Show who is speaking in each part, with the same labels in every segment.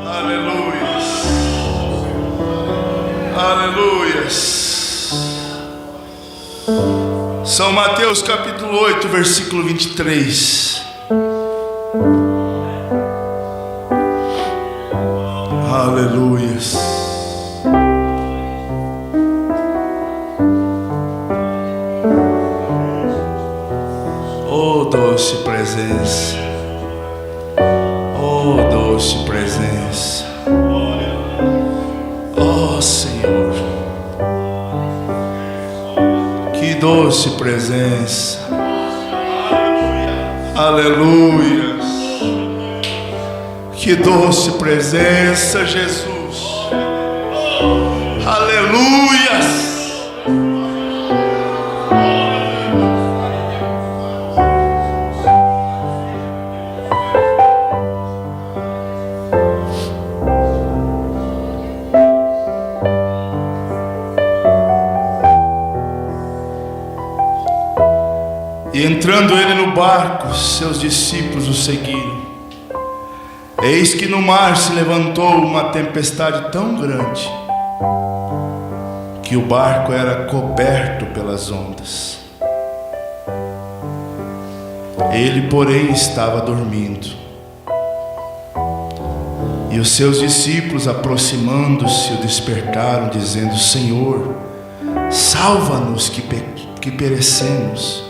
Speaker 1: Aleluias. Aleluias. São Mateus capítulo 8, versículo 23. Aleluias. Oh, doce presença. Oh, doce presença. Oh, Senhor. Que doce presença. Aleluia. Que doce presença, Jesus. Aleluia. E entrando ele no barco, seus discípulos o seguiram. Eis que no mar se levantou uma tempestade tão grande que o barco era coberto pelas ondas. Ele, porém, estava dormindo. E os seus discípulos, aproximando-se, o despertaram, dizendo: Senhor, salva-nos que perecemos.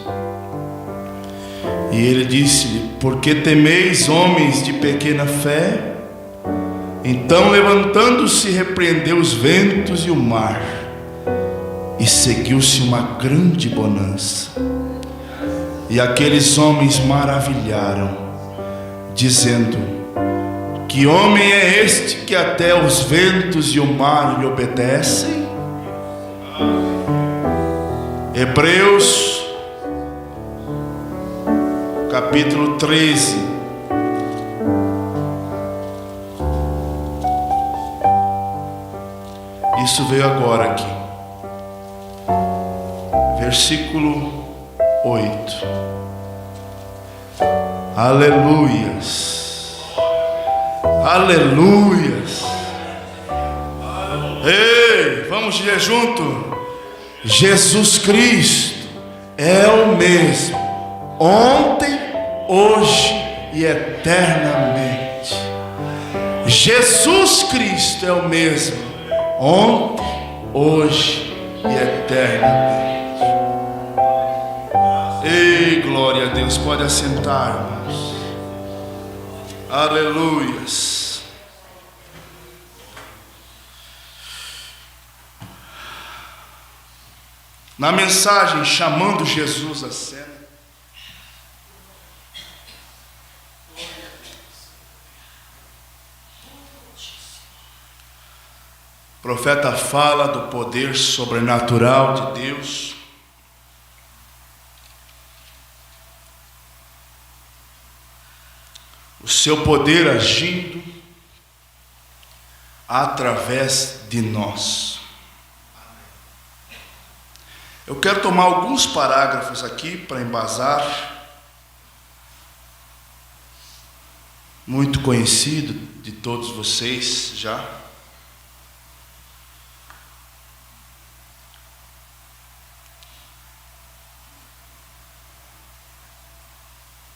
Speaker 1: E ele disse-lhe: por que temeis, homens de pequena fé? Então, levantando-se, repreendeu os ventos e o mar, e seguiu-se uma grande bonança. E aqueles homens maravilharam, dizendo: que homem é este que até os ventos e o mar lhe obedecem? Hebreus capítulo 13. Isso veio agora aqui. Versículo 8. Aleluias. Aleluias. Ei, vamos ler junto. Jesus Cristo é o mesmo ontem, hoje e eternamente. Jesus Cristo é o mesmo ontem, hoje e eternamente. Ei, glória a Deus. Pode assentar, irmãos. Aleluias. Na mensagem chamando Jesus à cena, o profeta fala do poder sobrenatural de Deus, o seu poder agindo através de nós. Eu quero tomar alguns parágrafos aqui para embasar, muito conhecido de todos vocês já.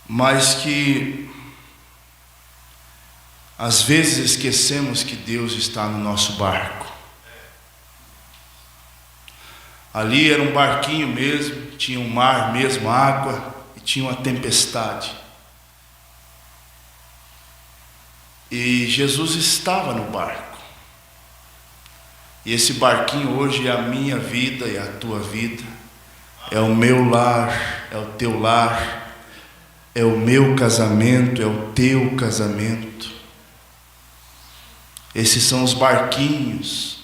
Speaker 1: Mas que às vezes esquecemos que Deus está no nosso barco. Ali era um barquinho mesmo, tinha um mar mesmo, água, e tinha uma tempestade. E Jesus estava no barco. E esse barquinho hoje é a minha vida e a tua vida. É o meu lar, é o teu lar. É o meu casamento, é o teu casamento. Esses são os barquinhos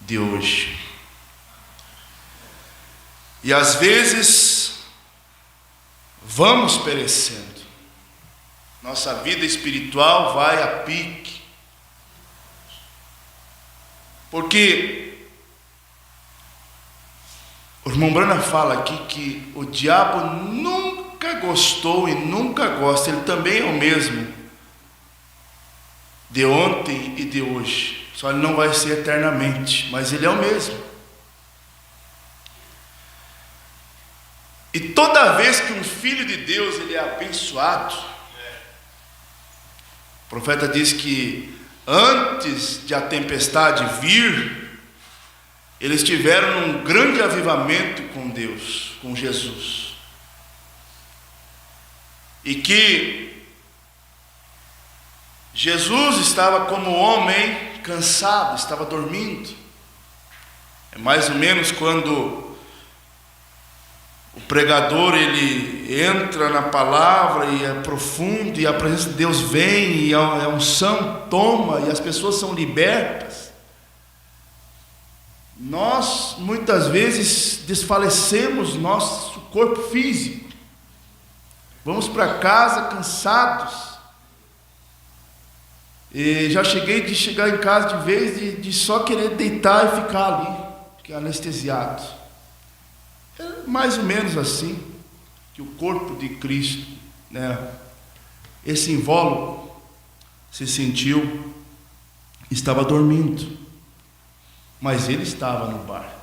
Speaker 1: de hoje. E às vezes vamos perecendo. Nossa vida espiritual vai a pique. Porque o irmão Brana fala aqui que o diabo nunca gostou e nunca gosta, ele também é o mesmo de ontem e de hoje. Só ele não vai ser eternamente, mas ele é o mesmo. E toda vez que um filho de Deus ele é abençoado, o profeta diz que antes de a tempestade vir, eles tiveram um grande avivamento com Deus, com Jesus. E que Jesus estava como homem cansado, estava dormindo. É mais ou menos quando o pregador ele entra na palavra e é profundo, e a presença de Deus vem, e a unção toma, e as pessoas são libertas. Nós muitas vezes desfalecemos nosso corpo físico, vamos para casa cansados. E já cheguei de chegar em casa de vez de só querer deitar e ficar ali, que é anestesiado. É mais ou menos assim que o corpo de Cristo, né? Esse invólucro se sentiu, estava dormindo, mas ele estava no barco.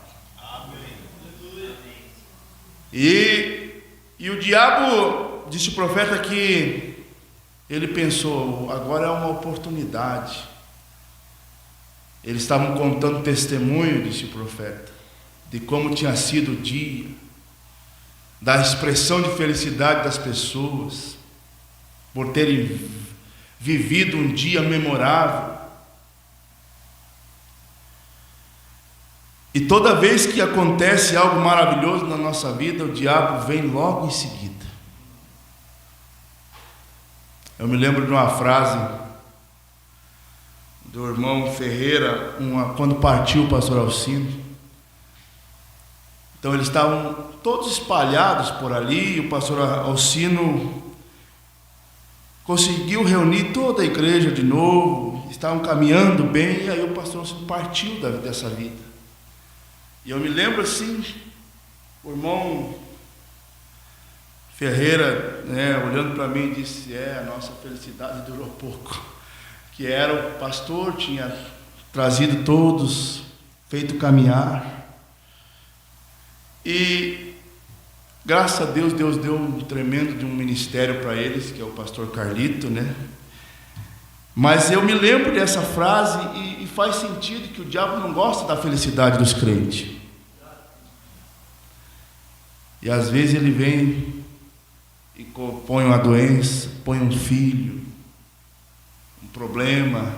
Speaker 1: E o diabo, disse o profeta, que ele pensou, agora é uma oportunidade. Eles estavam contando testemunho, disse o profeta, de como tinha sido o dia, da expressão de felicidade das pessoas, por terem vivido um dia memorável. E toda vez que acontece algo maravilhoso na nossa vida, o diabo vem logo em seguida. Eu me lembro de uma frase do irmão Ferreira, quando partiu o pastor Alcino. Então eles estavam todos espalhados por ali, e o pastor Alcino conseguiu reunir toda a igreja de novo, estavam caminhando bem, e aí o pastor Alcino partiu dessa vida. E eu me lembro assim, o irmão Ferreira, né, olhando para mim, disse, a nossa felicidade durou pouco, que era o pastor, tinha trazido todos, feito caminhar, e graças a Deus, Deus deu um tremendo de um ministério para eles, que é o pastor Carlito, né? Mas eu me lembro dessa frase e faz sentido que o diabo não gosta da felicidade dos crentes. E às vezes ele vem e põe uma doença, põe um filho, um problema.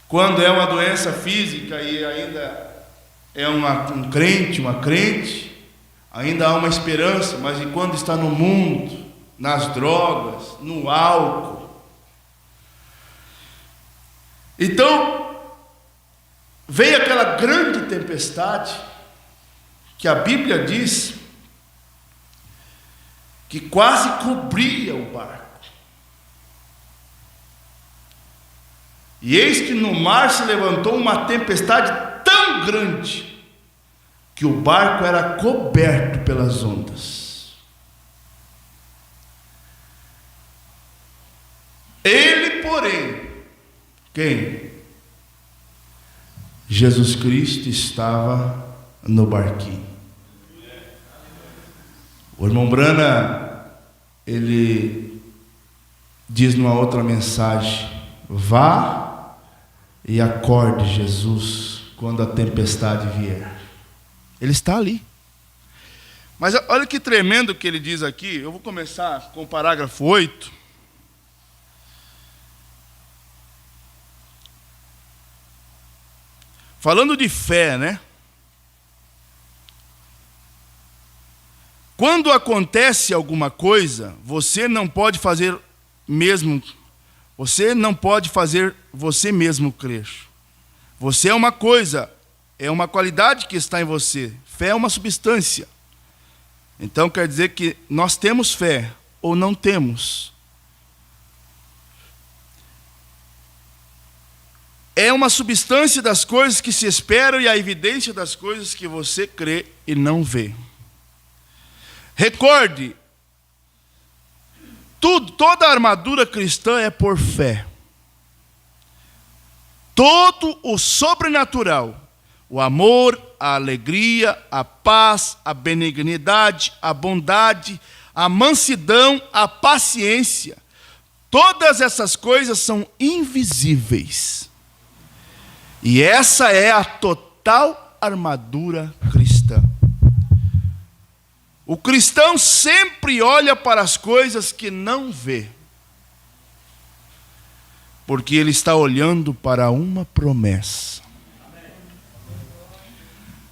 Speaker 1: Quando é uma doença física e ainda é um crente, uma crente, ainda há uma esperança, mas e quando está no mundo, nas drogas, no álcool? Então, veio aquela grande tempestade, que a Bíblia diz que quase cobria o barco. E eis que no mar se levantou uma tempestade tão grande que o barco era coberto pelas ondas. Ele, porém, quem? Jesus Cristo estava no barquinho. O irmão Brana, ele diz numa outra mensagem, vá e acorde Jesus quando a tempestade vier. Ele está ali. Mas olha que tremendo que ele diz aqui. Eu vou começar com o parágrafo 8. Falando de fé, né? Quando acontece alguma coisa, você não pode fazer você mesmo crer. Você é uma coisa, é uma qualidade que está em você. Fé é uma substância. Então quer dizer que nós temos fé ou não temos. É uma substância das coisas que se esperam e a evidência das coisas que você crê e não vê. Recorde, toda a armadura cristã é por fé. todo o sobrenatural, o amor, a alegria, a paz, a benignidade, a bondade, a mansidão, a paciência. Todas essas coisas são invisíveis. E essa é a total armadura cristã. O cristão sempre olha para as coisas que não vê, porque ele está olhando para uma promessa.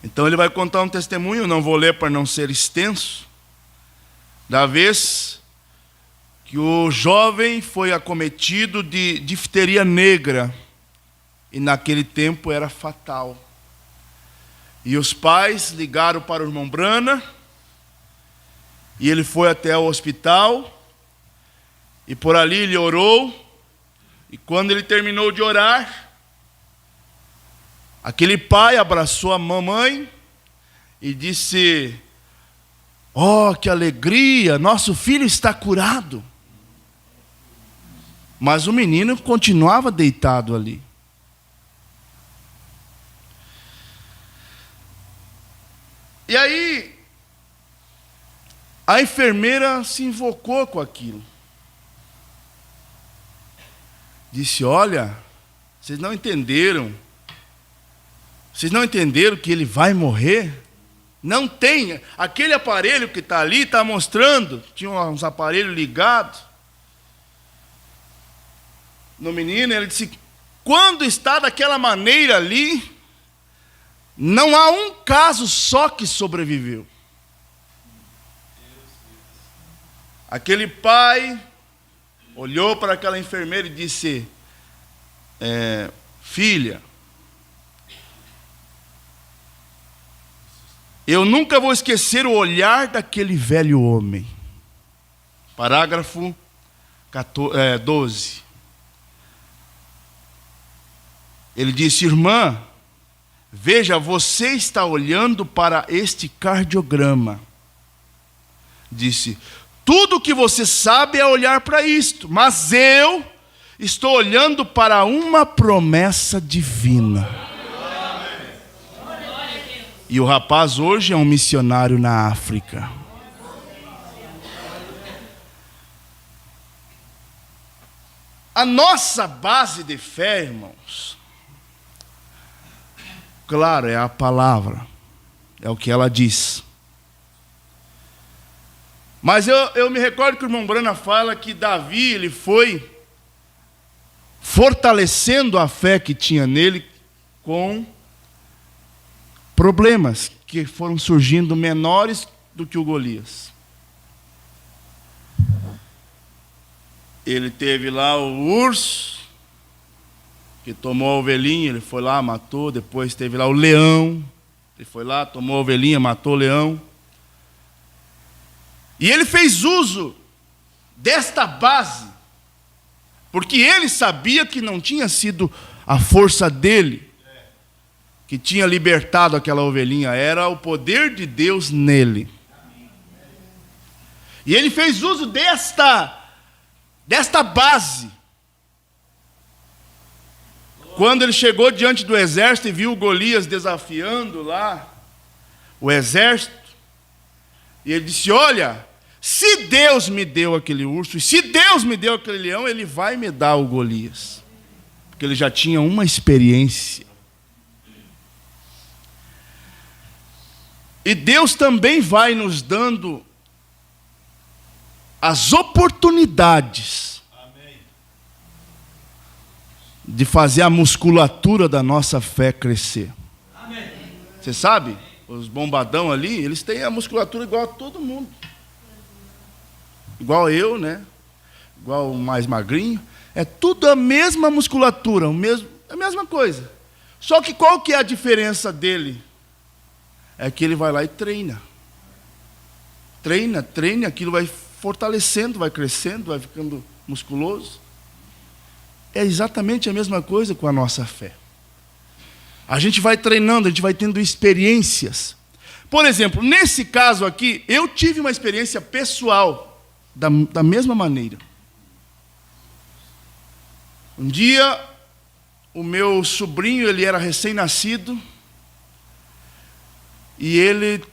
Speaker 1: Então ele vai contar um testemunho, não vou ler para não ser extenso, da vez que o jovem foi acometido de difteria negra, e naquele tempo era fatal. E os pais ligaram para o irmão Brana, e ele foi até o hospital, e por ali ele orou, e quando ele terminou de orar, aquele pai abraçou a mamãe e disse: "Oh, que alegria, nosso filho está curado." Mas o menino continuava deitado ali. E aí, a enfermeira se invocou com aquilo. Disse: "Olha, vocês não entenderam. Vocês não entenderam que ele vai morrer? Não tem. Aquele aparelho que está ali está mostrando." Tinha uns aparelhos ligados no menino. Ele disse: "Quando está daquela maneira ali, não há um caso só que sobreviveu." Aquele pai olhou para aquela enfermeira e disse: "Filha, eu nunca vou esquecer o olhar daquele velho homem." Parágrafo 12. Ele disse: "Irmã, veja, você está olhando para este cardiograma." Disse: "Tudo o que você sabe é olhar para isto, mas eu estou olhando para uma promessa divina." E o rapaz hoje é um missionário na África. A nossa base de fé, irmãos, claro, é a palavra, é o que ela diz. Mas eu me recordo que o irmão Brana fala que Davi, ele foi fortalecendo a fé que tinha nele com problemas que foram surgindo menores do que o Golias. Ele teve lá o urso, que tomou a ovelhinha, ele foi lá, matou. Depois teve lá o leão, ele foi lá, tomou a ovelhinha, matou o leão. E ele fez uso desta base, porque ele sabia que não tinha sido a força dele que tinha libertado aquela ovelhinha, era o poder de Deus nele. E ele fez uso desta base. Quando ele chegou diante do exército e viu Golias desafiando lá o exército, e ele disse: "Olha, se Deus me deu aquele urso, e se Deus me deu aquele leão, Ele vai me dar o Golias." Porque ele já tinha uma experiência. E Deus também vai nos dando as oportunidades de fazer a musculatura da nossa fé crescer. Você sabe, os bombadão ali, eles têm a musculatura igual a todo mundo. Igual eu, né? Igual o mais magrinho. É tudo a mesma musculatura, a mesma coisa. Só que qual que é a diferença dele? É que ele vai lá e treina. Treina, aquilo vai fortalecendo, vai crescendo, vai ficando musculoso. É exatamente a mesma coisa com a nossa fé. A gente vai treinando, a gente vai tendo experiências. Por exemplo, nesse caso aqui, eu tive uma experiência pessoal, da mesma maneira. Um dia, o meu sobrinho, ele era recém-nascido, e ele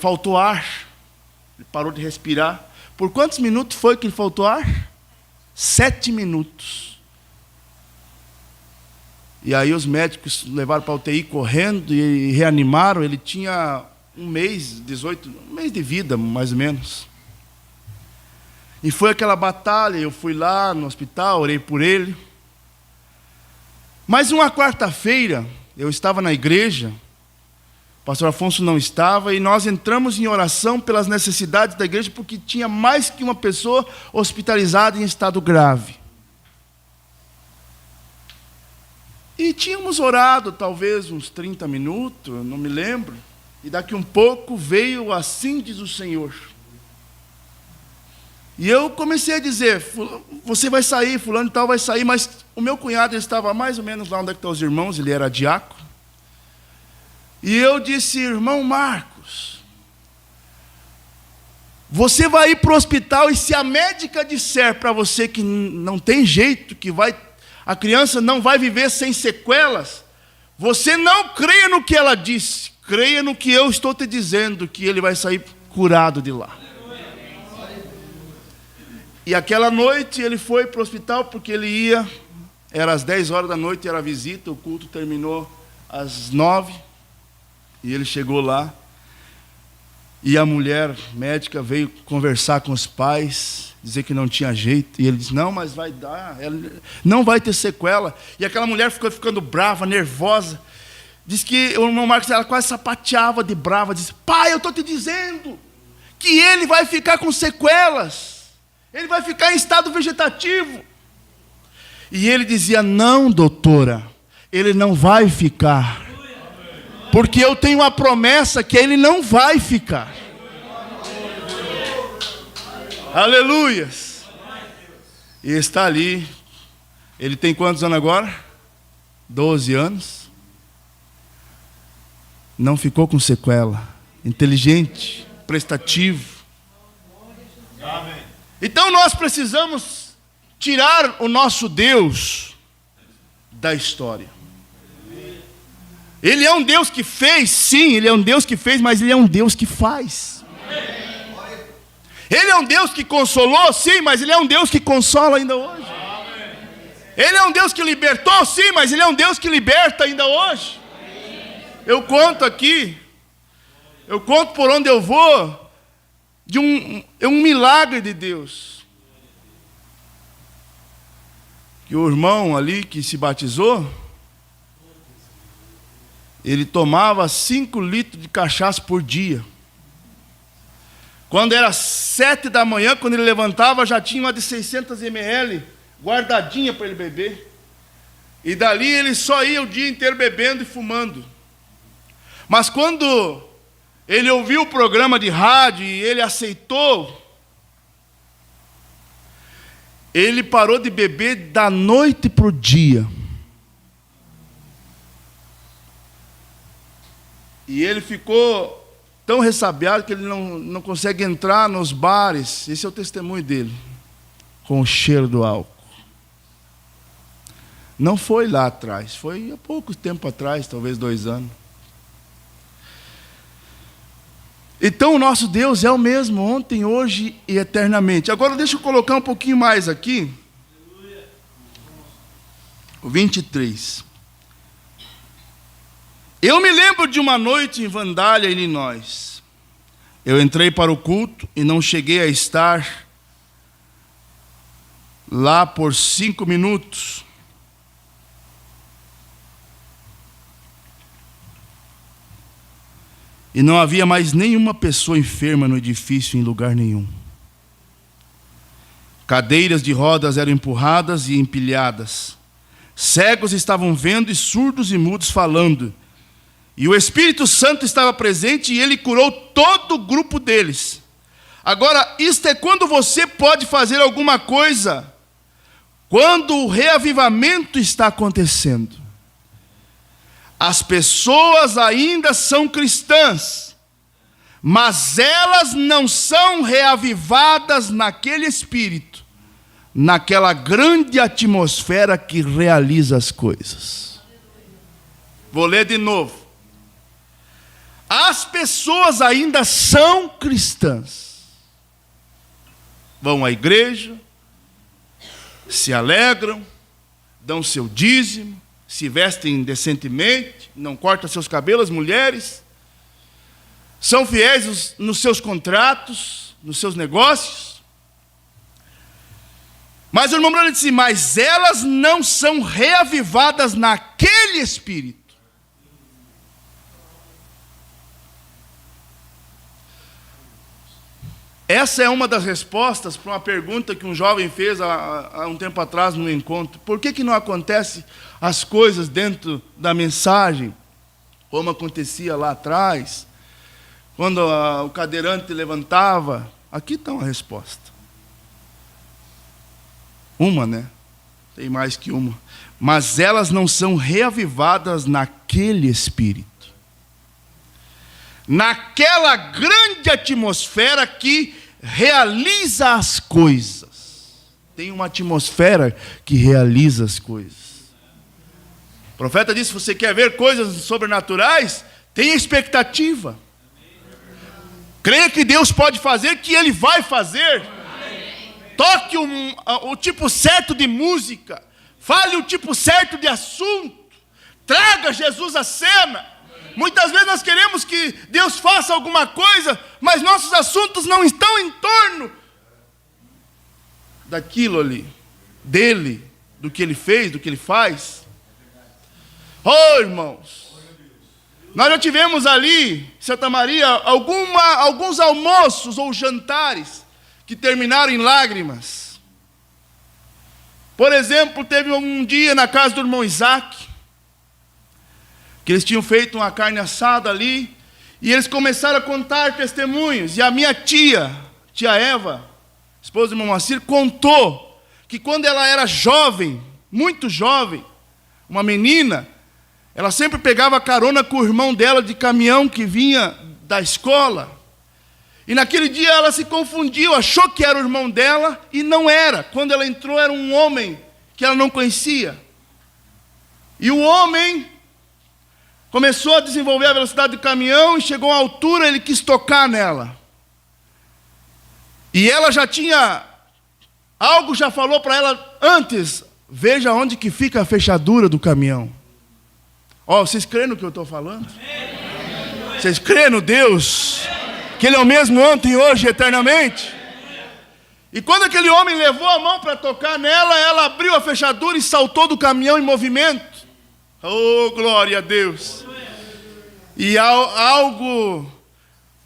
Speaker 1: faltou ar, ele parou de respirar. Por quantos minutos foi que ele faltou ar? 7 minutos. E aí os médicos levaram para a UTI correndo e reanimaram. Ele tinha um mês de vida, mais ou menos. E foi aquela batalha. Eu fui lá no hospital, orei por ele. Mas uma quarta-feira, eu estava na igreja, o pastor Afonso não estava, e nós entramos em oração pelas necessidades da igreja, porque tinha mais que uma pessoa hospitalizada em estado grave. E tínhamos orado talvez uns 30 minutos, não me lembro, e daqui um pouco veio assim diz o Senhor. E eu comecei a dizer, você vai sair, fulano e tal vai sair, mas o meu cunhado estava mais ou menos lá onde estão os irmãos, ele era diácono. E eu disse, irmão Marcos, você vai ir para o hospital e se a médica disser para você que não tem jeito, a criança não vai viver sem sequelas, você não creia no que ela disse, creia no que eu estou te dizendo, que ele vai sair curado de lá. E aquela noite ele foi para o hospital porque ele era às 10 horas da noite, era a visita, o culto terminou às 9, e ele chegou lá, e a mulher médica veio conversar com os pais, dizer que não tinha jeito, e ele disse, não, mas vai dar, não vai ter sequela. E aquela mulher ficou ficando brava, nervosa, diz que o irmão Marcos, ela quase sapateava de brava, disse, pai, eu estou te dizendo que ele vai ficar com sequelas, ele vai ficar em estado vegetativo. E ele dizia, não, doutora, ele não vai ficar, porque eu tenho a promessa que ele não vai ficar. Aleluias. E está ali. Ele tem quantos anos agora? 12 anos. Não ficou com sequela. Inteligente, prestativo. Então nós precisamos tirar o nosso Deus da história. Ele é um Deus que fez, sim, ele é um Deus que fez, mas ele é um Deus que faz. Ele é um Deus que consolou, sim, mas ele é um Deus que consola ainda hoje. Ele é um Deus que libertou, sim, mas ele é um Deus que liberta ainda hoje. Eu conto aqui, eu conto por onde eu vou, de um milagre de Deus. Que o irmão ali que se batizou, ele tomava 5 litros de cachaça por dia. Quando era 7 da manhã, quando ele levantava, já tinha uma de 600 ml guardadinha para ele beber. E dali ele só ia o dia inteiro bebendo e fumando. Mas quando ele ouviu o programa de rádio e ele aceitou, ele parou de beber da noite para o dia. E ele ficou tão ressabiado que ele não consegue entrar nos bares. Esse é o testemunho dele, com o cheiro do álcool. Não foi lá atrás, foi há pouco tempo atrás, talvez 2 anos. Então o nosso Deus é o mesmo ontem, hoje e eternamente. Agora deixa eu colocar um pouquinho mais aqui. O 23. Eu me lembro de uma noite em Vandalia, Illinois. Eu entrei para o culto e não cheguei a estar lá por 5 minutos. E não havia mais nenhuma pessoa enferma no edifício em lugar nenhum. Cadeiras de rodas eram empurradas e empilhadas. Cegos estavam vendo e surdos e mudos falando. E o Espírito Santo estava presente e ele curou todo o grupo deles. Agora, isto é quando você pode fazer alguma coisa, quando o reavivamento está acontecendo. As pessoas ainda são cristãs, mas elas não são reavivadas naquele espírito, naquela grande atmosfera que realiza as coisas. Vou ler de novo. As pessoas ainda são cristãs. Vão à igreja, se alegram, dão seu dízimo, se vestem decentemente, não cortam seus cabelos, mulheres, são fiéis nos seus contratos, nos seus negócios. Mas o irmão Branham disse, mas elas não são reavivadas naquele espírito. Essa é uma das respostas para uma pergunta que um jovem fez há um tempo atrás no encontro. Por que não acontecem as coisas dentro da mensagem, como acontecia lá atrás, quando o cadeirante levantava? Aqui está uma resposta. Uma, né? Tem mais que uma. Mas elas não são reavivadas naquele espírito. Naquela grande atmosfera que realiza as coisas. Tem uma atmosfera que realiza as coisas. O profeta disse, você quer ver coisas sobrenaturais? Tenha expectativa. Creia que Deus pode fazer, que Ele vai fazer. Toque o tipo certo de música. Fale o tipo certo de assunto. Traga Jesus à cena. Muitas vezes nós queremos que Deus faça alguma coisa, mas nossos assuntos não estão em torno daquilo ali, dele, do que ele fez, do que ele faz. Oh, irmãos, nós já tivemos ali, em Santa Maria, alguns almoços ou jantares que terminaram em lágrimas. Por exemplo, teve um dia na casa do irmão Isaac, que eles tinham feito uma carne assada ali, e eles começaram a contar testemunhos, e a minha tia Eva, esposa do irmão Moacir, contou que quando ela era jovem, muito jovem, uma menina, ela sempre pegava carona com o irmão dela de caminhão que vinha da escola, e naquele dia ela se confundiu, achou que era o irmão dela, e não era. Quando ela entrou era um homem que ela não conhecia, e o homem começou a desenvolver a velocidade do caminhão e chegou a uma altura, ele quis tocar nela. E ela já tinha, algo já falou para ela antes, veja onde que fica a fechadura do caminhão. Ó, vocês creem no que eu estou falando? Vocês creem no Deus? Que Ele é o mesmo ontem, hoje e eternamente? E quando aquele homem levou a mão para tocar nela, ela abriu a fechadura e saltou do caminhão em movimento. Oh, glória a Deus. E algo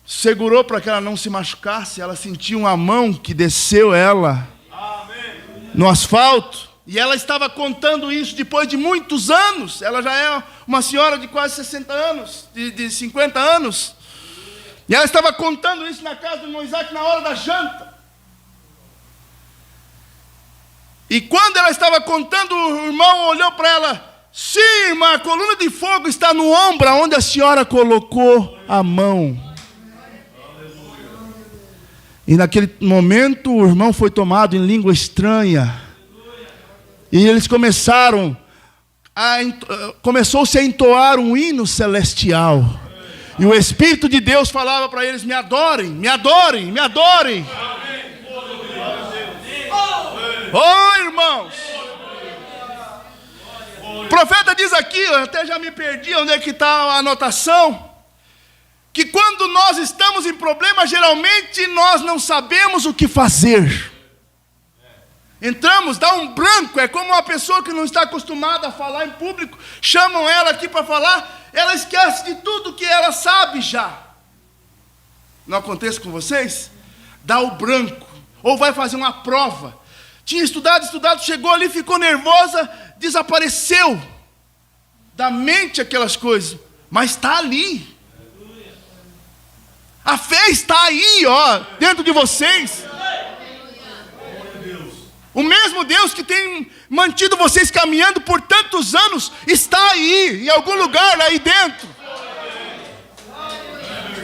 Speaker 1: segurou para que ela não se machucasse. Ela sentiu uma mão que desceu ela no asfalto. E ela estava contando isso depois de muitos anos. Ela já é uma senhora de quase 60 anos, de 50 anos. E ela estava contando isso na casa do irmão Isaac na hora da janta. E quando ela estava contando, o irmão olhou para ela. Sim, irmã, a coluna de fogo está no ombro, onde a senhora colocou a mão. E naquele momento o irmão foi tomado em língua estranha. E eles começou-se a entoar um hino celestial. E o Espírito de Deus falava para eles, me adorem, me adorem, me adorem. Oh, irmãos. O profeta diz aqui, eu até já me perdi onde é que está a anotação, que quando nós estamos em problema, geralmente nós não sabemos o que fazer. Entramos, dá um branco, é como uma pessoa que não está acostumada a falar em público, chamam ela aqui para falar, ela esquece de tudo que ela sabe já. Não acontece com vocês? Dá o branco, ou vai fazer uma prova. Tinha estudado, chegou ali, ficou nervosa, desapareceu da mente aquelas coisas, mas está ali. A fé está aí, ó, dentro de vocês. O mesmo Deus que tem mantido vocês caminhando por tantos anos, está aí, em algum lugar aí dentro.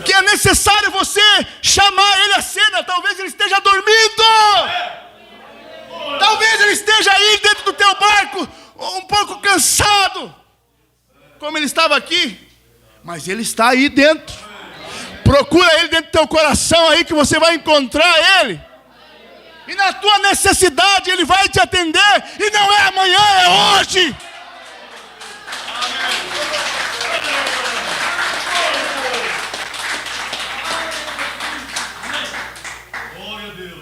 Speaker 1: Que é necessário você chamar Ele à cena, talvez Ele esteja dormindo. Talvez como ele estava aqui, mas ele está aí dentro. Procura ele dentro do teu coração aí, que você vai encontrar ele. E na tua necessidade ele vai te atender. E não é amanhã, é hoje.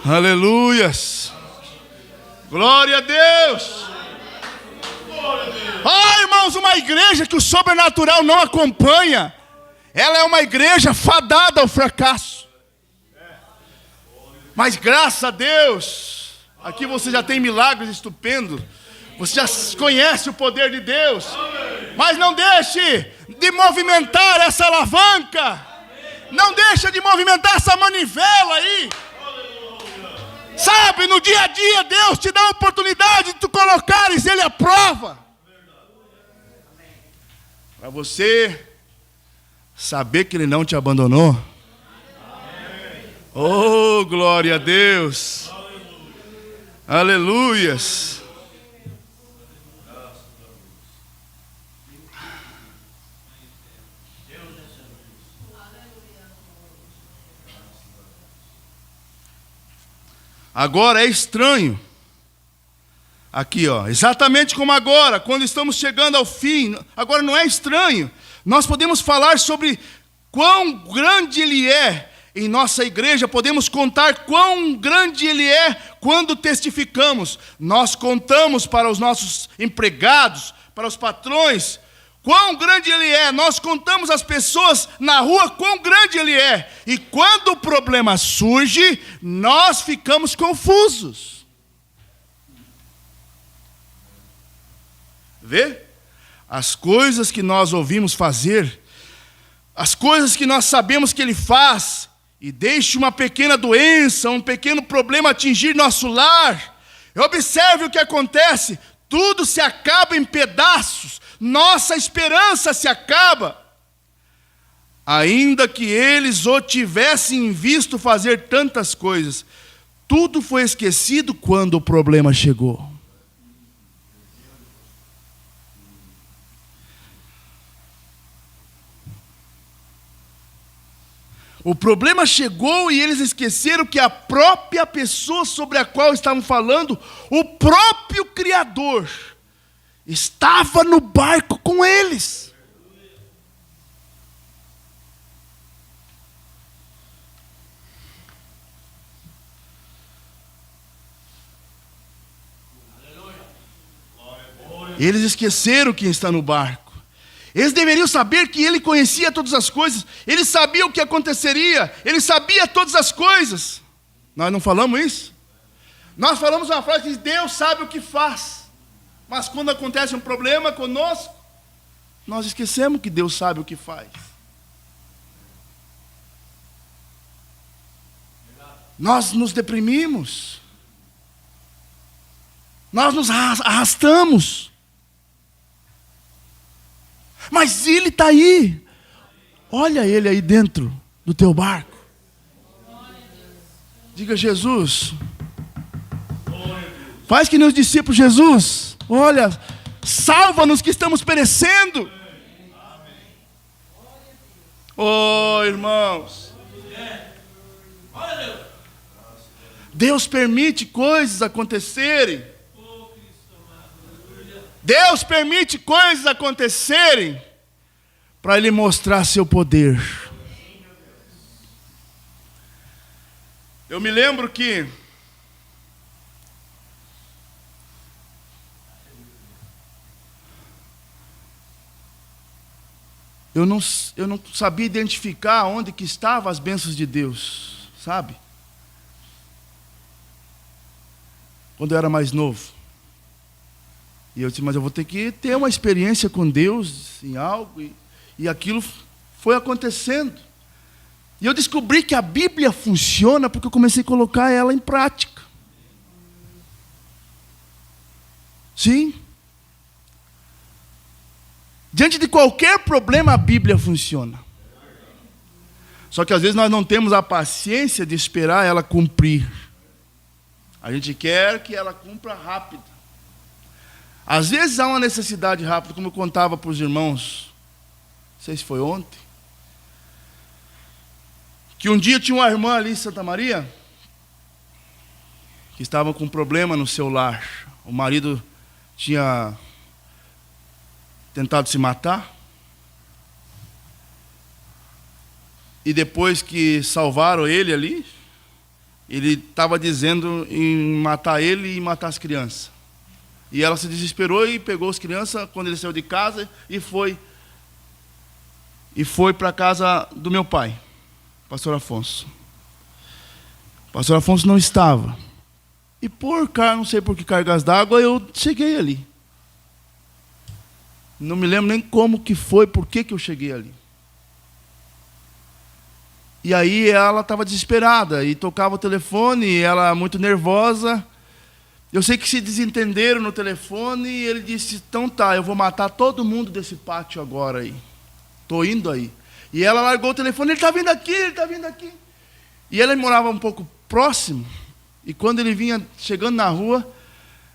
Speaker 1: Aleluias. Glória a Deus. Ah, irmãos, uma igreja que o sobrenatural não acompanha, ela é uma igreja fadada ao fracasso. Mas graças a Deus, aqui você já tem milagres estupendos. Você já conhece o poder de Deus. Mas não deixe de movimentar essa alavanca. Não deixe de movimentar essa manivela aí. Sabe, no dia a dia Deus te dá a oportunidade de tu colocares Ele à prova. Para você saber que Ele não te abandonou. Oh, glória a Deus. Aleluias. Agora é estranho. Aqui, ó, exatamente como agora, quando estamos chegando ao fim. Agora não é estranho. Nós podemos falar sobre quão grande Ele é em nossa igreja. Podemos contar quão grande Ele é quando testificamos. Nós contamos para os nossos empregados, para os patrões, quão grande Ele é. Nós contamos às pessoas na rua quão grande Ele é. E quando o problema surge, nós ficamos confusos. Vê? As coisas que nós ouvimos fazer, as coisas que nós sabemos que Ele faz, e deixe uma pequena doença, um pequeno problema atingir nosso lar. Observe o que acontece. Tudo se acaba em pedaços. Nossa esperança se acaba. Ainda que eles o tivessem visto fazer tantas coisas, tudo foi esquecido quando o problema chegou. O problema chegou e eles esqueceram que a própria pessoa sobre a qual estavam falando, o próprio Criador, estava no barco com eles. Eles esqueceram quem está no barco. Eles deveriam saber que Ele conhecia todas as coisas. Ele sabia o que aconteceria. Ele sabia todas as coisas. Nós não falamos isso? Nós falamos uma frase que diz: Deus sabe o que faz. Mas quando acontece um problema conosco, nós esquecemos que Deus sabe o que faz. Nós nos deprimimos. Nós nos arrastamos. Mas Ele está aí. Olha Ele aí dentro do teu barco. Diga: Jesus, faz que nem os discípulos. Jesus, olha, salva-nos que estamos perecendo. Oh, irmãos, Deus permite coisas acontecerem. Deus permite coisas acontecerem para Ele mostrar seu poder. Eu me lembro que eu não sabia identificar onde que estavam as bênçãos de Deus, sabe? Quando eu era mais novo. E eu disse: mas eu vou ter que ter uma experiência com Deus em algo. E aquilo foi acontecendo. E eu descobri que a Bíblia funciona porque eu comecei a colocar ela em prática. Sim. Diante de qualquer problema, a Bíblia funciona. Só que às vezes nós não temos a paciência de esperar ela cumprir. A gente quer que ela cumpra rápido. Às vezes há uma necessidade rápida, como eu contava para os irmãos, não sei se foi ontem, que um dia tinha uma irmã ali em Santa Maria, que estava com um problema no seu lar. O marido tinha tentado se matar. E depois que salvaram ele ali, ele estava dizendo em matar ele e matar as crianças. E ela se desesperou e pegou as crianças quando ele saiu de casa e foi para a casa do meu pai, pastor Afonso. Pastor Afonso não estava. E não sei por que cargas d'água, eu cheguei ali. Não me lembro nem como que foi, por que eu cheguei ali. E aí ela estava desesperada e tocava o telefone, e ela muito nervosa. Eu sei que se desentenderam no telefone e ele disse, então tá, eu vou matar todo mundo desse pátio agora aí. Estou indo aí. E ela largou o telefone, ele está vindo aqui, ele está vindo aqui. E ele morava um pouco próximo, e quando ele vinha chegando na rua,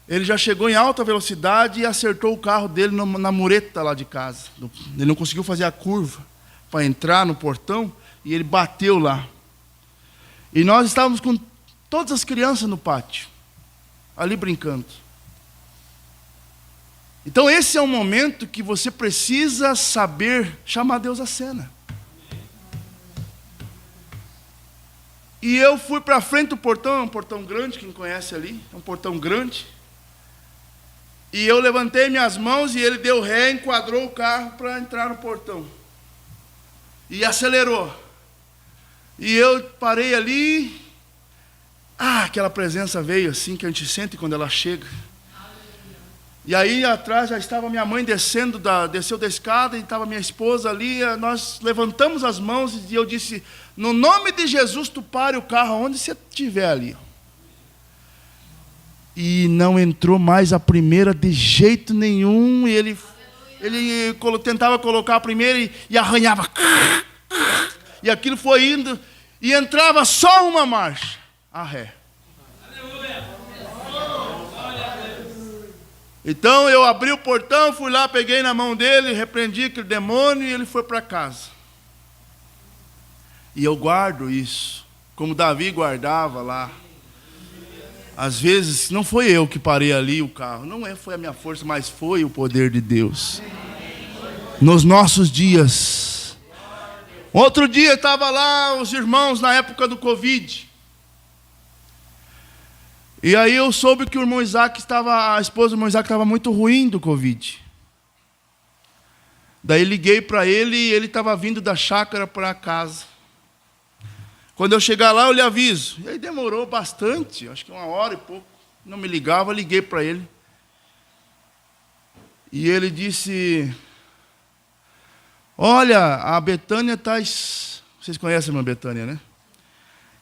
Speaker 1: ele já chegou em alta velocidade e acertou o carro dele na mureta lá de casa. Ele não conseguiu fazer a curva para entrar no portão, e ele bateu lá. E nós estávamos com todas as crianças no pátio, ali brincando. Então esse é um momento que você precisa saber chamar Deus à cena. E eu fui para frente do portão, é um portão grande, quem conhece ali, é um portão grande. E eu levantei minhas mãos e ele deu ré, enquadrou o carro para entrar no portão. E acelerou. E eu parei ali. Aquela presença veio assim, que a gente sente quando ela chega. E aí atrás já estava minha mãe desceu da escada, e estava minha esposa ali. Nós levantamos as mãos e eu disse, no nome de Jesus, tu pare o carro onde você estiver ali. E não entrou mais a primeira de jeito nenhum. E ele tentava colocar a primeira e arranhava. E aquilo foi indo. E entrava só uma marcha, a ré. Então eu abri o portão, fui lá, peguei na mão dele, repreendi aquele demônio e ele foi para casa. E eu guardo isso, como Davi guardava lá. Às vezes não foi eu que parei ali o carro, foi a minha força, mas foi o poder de Deus. Nos nossos dias. Outro dia estava lá os irmãos na época do Covid. E aí eu soube que o irmão Isaac a esposa do irmão Isaac estava muito ruim do Covid. Daí liguei para ele e ele estava vindo da chácara para casa. Quando eu chegar lá eu lhe aviso. E aí demorou bastante, acho que 1 hora e pouco. Não me ligava, liguei para ele. E ele disse, olha, a Betânia está... Vocês conhecem a irmã Betânia, né?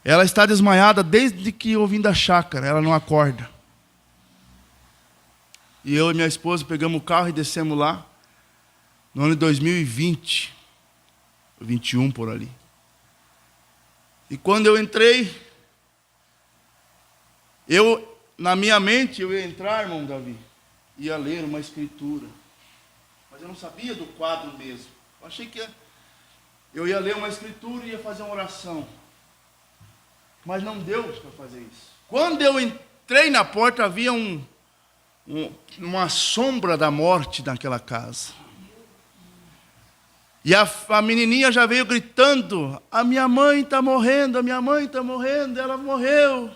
Speaker 1: Ela está desmaiada desde que eu vim da chácara, ela não acorda. E eu e minha esposa pegamos o carro e descemos lá, no ano de 2020, 21 por ali. E quando eu entrei, na minha mente, eu ia entrar, irmão Davi, ia ler uma escritura. Mas eu não sabia do quadro mesmo. Eu achei que eu ia ler uma escritura e ia fazer uma oração. Mas não deu para fazer isso. Quando eu entrei na porta, havia uma sombra da morte naquela casa. E a menininha já veio gritando, a minha mãe está morrendo, a minha mãe está morrendo, ela morreu.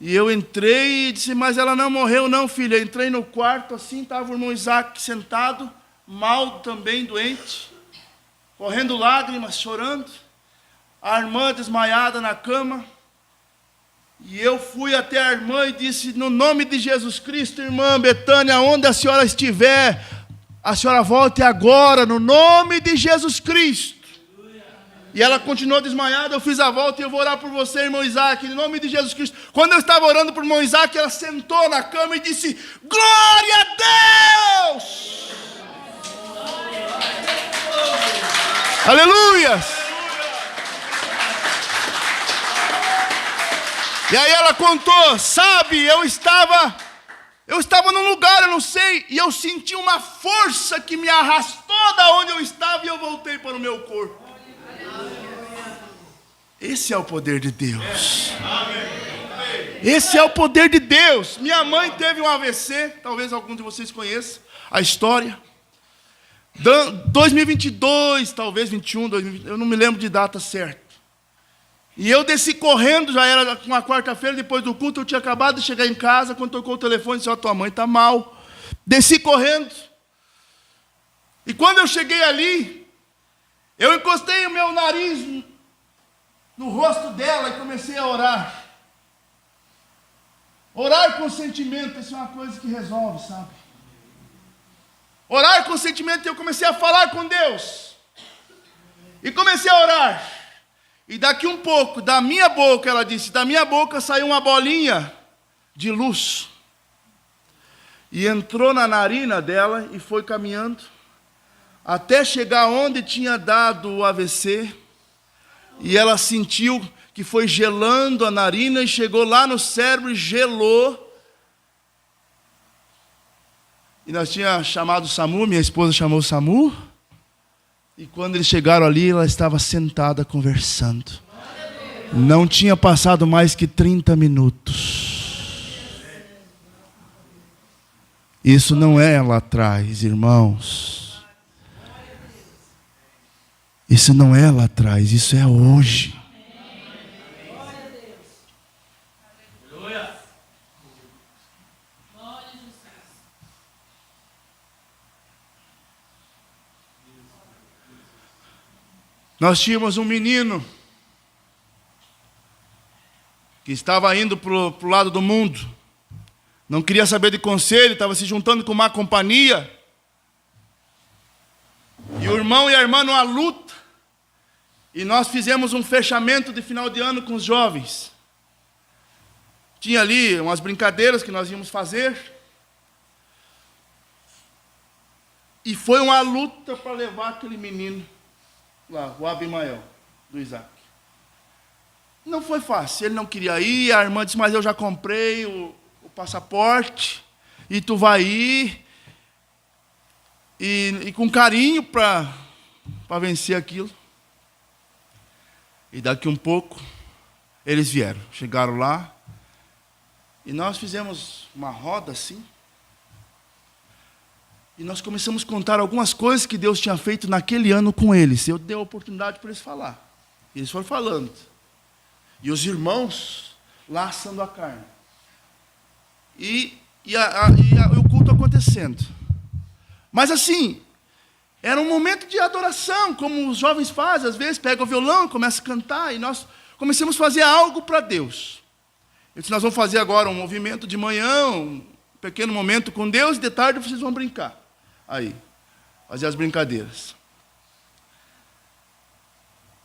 Speaker 1: E eu entrei e disse, mas ela não morreu não, filha. Eu entrei no quarto, assim, estava o irmão Isaac sentado, mal também, doente, correndo lágrimas, chorando. A irmã desmaiada na cama. E eu fui até a irmã e disse, no nome de Jesus Cristo, irmã Betânia, onde a senhora estiver, a senhora volte agora, no nome de Jesus Cristo. E ela continuou desmaiada, eu fiz a volta e eu vou orar por você, irmão Isaac, em nome de Jesus Cristo. Quando eu estava orando por irmão Isaac, ela sentou na cama e disse, glória a Deus! Aleluia! E aí ela contou, sabe, eu estava Eu estava num lugar, eu não sei, e eu senti uma força que me arrastou da onde eu estava e eu voltei para o meu corpo. Esse é o poder de Deus. Esse é o poder de Deus. Minha mãe teve um AVC, talvez algum de vocês conheça a história. 2022, talvez 21, 2020, eu não me lembro de data certa. E eu desci correndo, já era uma quarta-feira, depois do culto, eu tinha acabado de chegar em casa, quando tocou o telefone, disse, tua mãe está mal. Desci correndo. E quando eu cheguei ali, eu encostei o meu nariz no rosto dela e comecei a orar. Orar com sentimento, isso é uma coisa que resolve, sabe? Orar com sentimento, eu comecei a falar com Deus. E comecei a orar. E daqui um pouco, da minha boca, ela disse, da minha boca saiu uma bolinha de luz. E entrou na narina dela e foi caminhando, até chegar onde tinha dado o AVC. E ela sentiu que foi gelando a narina e chegou lá no cérebro e gelou. E nós tínhamos chamado o SAMU, minha esposa chamou o SAMU. E quando eles chegaram ali, ela estava sentada conversando. Não tinha passado mais que 30 minutos. Isso não é lá atrás, irmãos. Isso não é lá atrás, isso é hoje. Nós tínhamos um menino que estava indo para o lado do mundo, não queria saber de conselho, estava se juntando com má companhia, e o irmão e a irmã numa luta, e nós fizemos um fechamento de final de ano com os jovens. Tinha ali umas brincadeiras que nós íamos fazer, e foi uma luta para levar aquele menino lá, o Abimael, do Isaac. Não foi fácil, ele não queria ir, a irmã disse, mas eu já comprei o passaporte, e tu vai ir, e com carinho para vencer aquilo. E daqui um pouco, eles vieram, chegaram lá, e nós fizemos uma roda assim, e nós começamos a contar algumas coisas que Deus tinha feito naquele ano com eles. Eu dei a oportunidade para eles falar. E eles foram falando. E os irmãos lá assando a carne. E o culto acontecendo. Mas assim, era um momento de adoração, como os jovens fazem. Às vezes pegam o violão, começam a cantar. E nós começamos a fazer algo para Deus. Eu disse, nós vamos fazer agora um movimento de manhã, um pequeno momento com Deus. E de tarde vocês vão brincar. Aí, fazer as brincadeiras.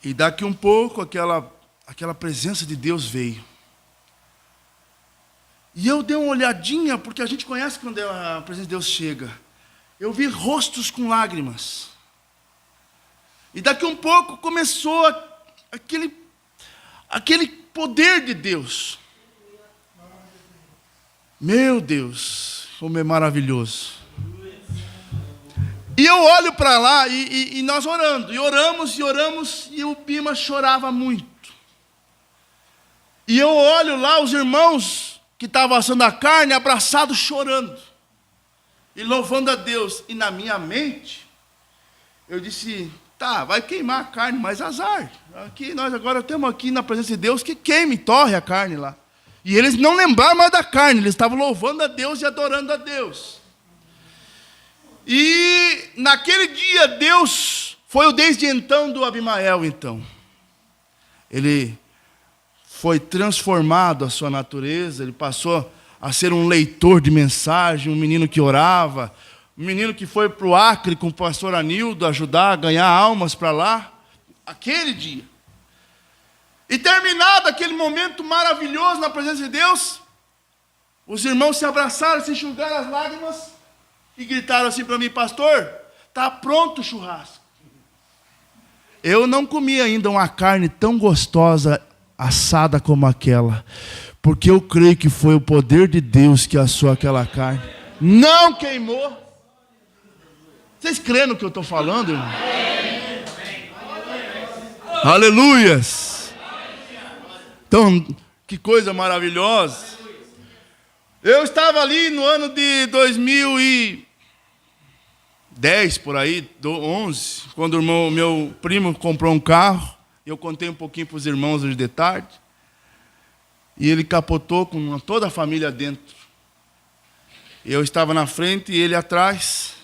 Speaker 1: E daqui um pouco, aquela presença de Deus veio. E eu dei uma olhadinha, porque a gente conhece quando a presença de Deus chega. Eu vi rostos com lágrimas. E daqui um pouco começou aquele poder de Deus. Meu Deus, como é maravilhoso. E eu olho para lá e nós orando, e oramos, e o Bima chorava muito. E eu olho lá os irmãos que estavam assando a carne, abraçados, chorando. E louvando a Deus. E na minha mente, eu disse, tá, vai queimar a carne, mas azar. Aqui, nós agora estamos aqui na presença de Deus, que queime, torre a carne lá. E eles não lembraram mais da carne, eles estavam louvando a Deus e adorando a Deus. E naquele dia, Deus foi o desde então do Abimael, então. Ele foi transformado a sua natureza, ele passou a ser um leitor de mensagem, um menino que orava, um menino que foi para o Acre com o pastor Anildo ajudar a ganhar almas para lá. Aquele dia. E terminado aquele momento maravilhoso na presença de Deus, os irmãos se abraçaram, se enxugaram as lágrimas e gritaram assim para mim, pastor, está pronto o churrasco. Eu não comi ainda uma carne tão gostosa, assada como aquela, Porque eu creio que foi o poder de Deus que assou aquela carne. Não queimou. Vocês creem no que eu estou falando, irmão? Aleluias. Então, que coisa maravilhosa. Eu estava ali no ano de 2010, por aí, 11, quando o meu primo comprou um carro. Eu contei um pouquinho para os irmãos hoje de tarde. E ele capotou com toda a família dentro. Eu estava na frente e ele atrás.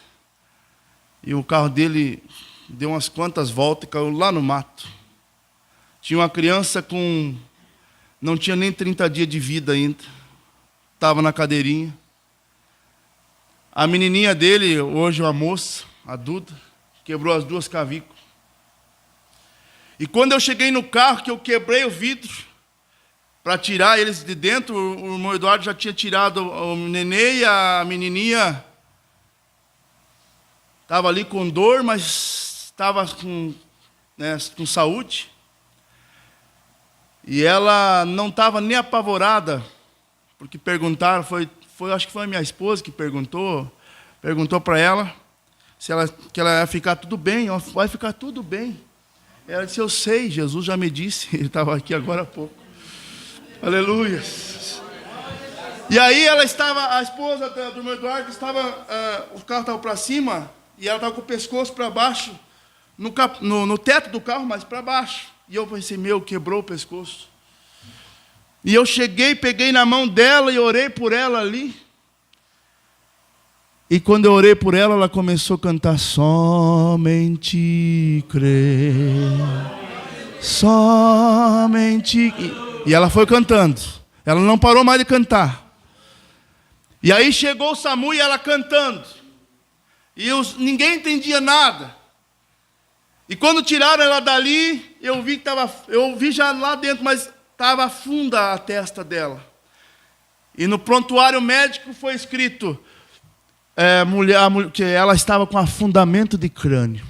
Speaker 1: E o carro dele deu umas quantas voltas e caiu lá no mato. Tinha uma criança com... não tinha nem 30 dias de vida ainda. Estava na cadeirinha. A menininha dele, hoje uma moça, a Duda, quebrou as 2 clavículas. E quando eu cheguei no carro, que eu quebrei o vidro para tirar eles de dentro, o irmão Eduardo já tinha tirado o nenê e a menininha estava ali com dor, mas estava com saúde. E ela não estava nem apavorada, porque perguntaram, acho que foi a minha esposa que perguntou para ela que ela ia ficar tudo bem. Ela vai ficar tudo bem. Ela disse, eu sei, Jesus já me disse, ele estava aqui agora há pouco. Aleluia. E aí ela estava, a esposa do meu Eduardo estava, o carro estava para cima, e ela estava com o pescoço para baixo, no teto do carro, mas para baixo. E eu pensei, quebrou o pescoço. E eu cheguei, peguei na mão dela e orei por ela ali. E quando eu orei por ela, ela começou a cantar, somente crer, somente... E ela foi cantando. Ela não parou mais de cantar. E aí chegou o SAMU e ela cantando. E ninguém entendia nada. E quando tiraram ela dali, eu vi já lá dentro, mas estava funda a testa dela. E no prontuário médico foi escrito que ela estava com afundamento de crânio.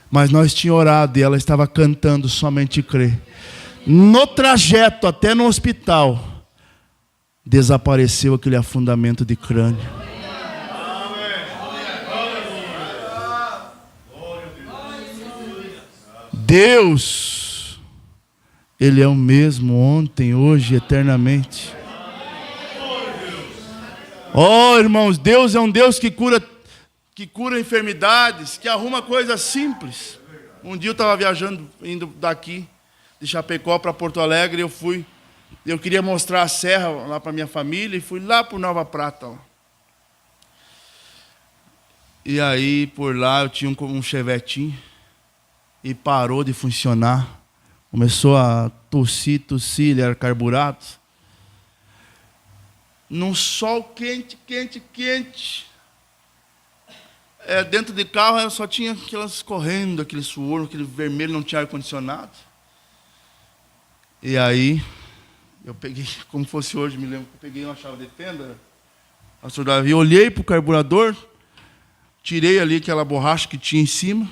Speaker 1: Mas nós tínhamos orado e ela estava cantando somente crer. No trajeto até no hospital, desapareceu aquele afundamento de crânio. Deus, Ele é o mesmo ontem, hoje e eternamente. Oh, irmãos, Deus é um Deus que cura enfermidades, que arruma coisas simples. Um dia eu estava viajando, indo daqui, de Chapecó para Porto Alegre, eu queria mostrar a serra lá para minha família, e fui lá por Nova Prata. Ó. E aí, por lá, eu tinha um chevetinho, e parou de funcionar. Começou a tossir, ele era carburado. Num sol quente. Dentro de carro eu só tinha aquelas correndo, aquele suor, aquele vermelho, não tinha ar-condicionado. E aí, eu peguei, como fosse hoje, me lembro que eu peguei uma chave de fenda, pastor Davi, olhei para o carburador, tirei ali aquela borracha que tinha em cima,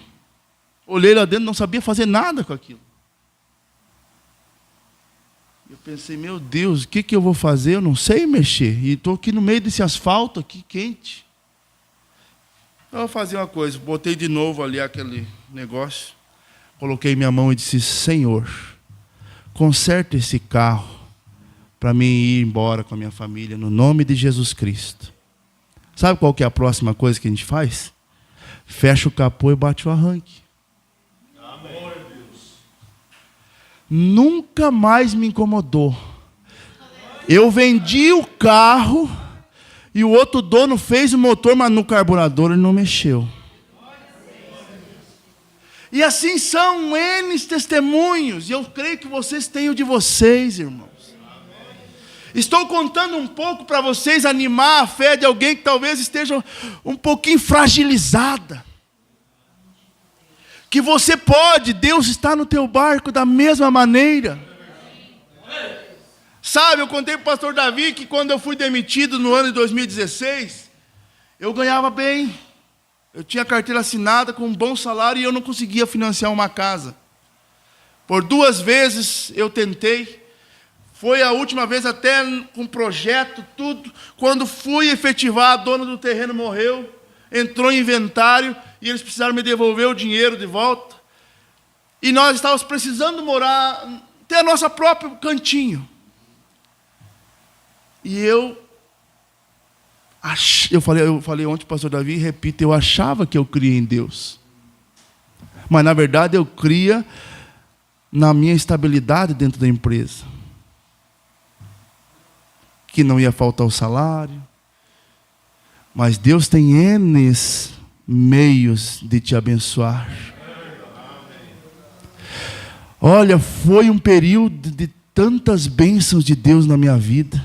Speaker 1: olhei lá dentro, não sabia fazer nada com aquilo. Eu pensei, meu Deus, o que eu vou fazer? Eu não sei mexer. E estou aqui no meio desse asfalto aqui, quente. Eu vou fazer uma coisa, botei de novo ali aquele negócio, coloquei minha mão e disse, Senhor, conserta esse carro para mim ir embora com a minha família, no nome de Jesus Cristo. Sabe qual que é a próxima coisa que a gente faz? Fecha o capô e bate o arranque. Nunca mais me incomodou. Eu vendi o carro e o outro dono fez o motor, mas no carburador ele não mexeu. E assim são N testemunhos, e eu creio que vocês têm o de vocês, irmãos. Estou contando um pouco para vocês animar a fé de alguém que talvez esteja um pouquinho fragilizada. Que você pode, Deus está no teu barco da mesma maneira. Sabe, eu contei para o pastor Davi que quando eu fui demitido no ano de 2016, eu ganhava bem. Eu tinha carteira assinada com um bom salário e eu não conseguia financiar uma casa. Por 2 vezes eu tentei, Foi a última vez até com projeto, tudo. Quando fui efetivar, a dona do terreno morreu, entrou em inventário e eles precisaram me devolver o dinheiro de volta. E nós estávamos precisando morar, ter a nossa própria cantinho. E eu falei ontem para o pastor Davi, e repito, eu achava que eu cria em Deus. Mas, na verdade, eu cria na minha estabilidade dentro da empresa. Que não ia faltar o salário. Mas Deus tem N meios de te abençoar. Olha, foi um período de tantas bênçãos de Deus na minha vida.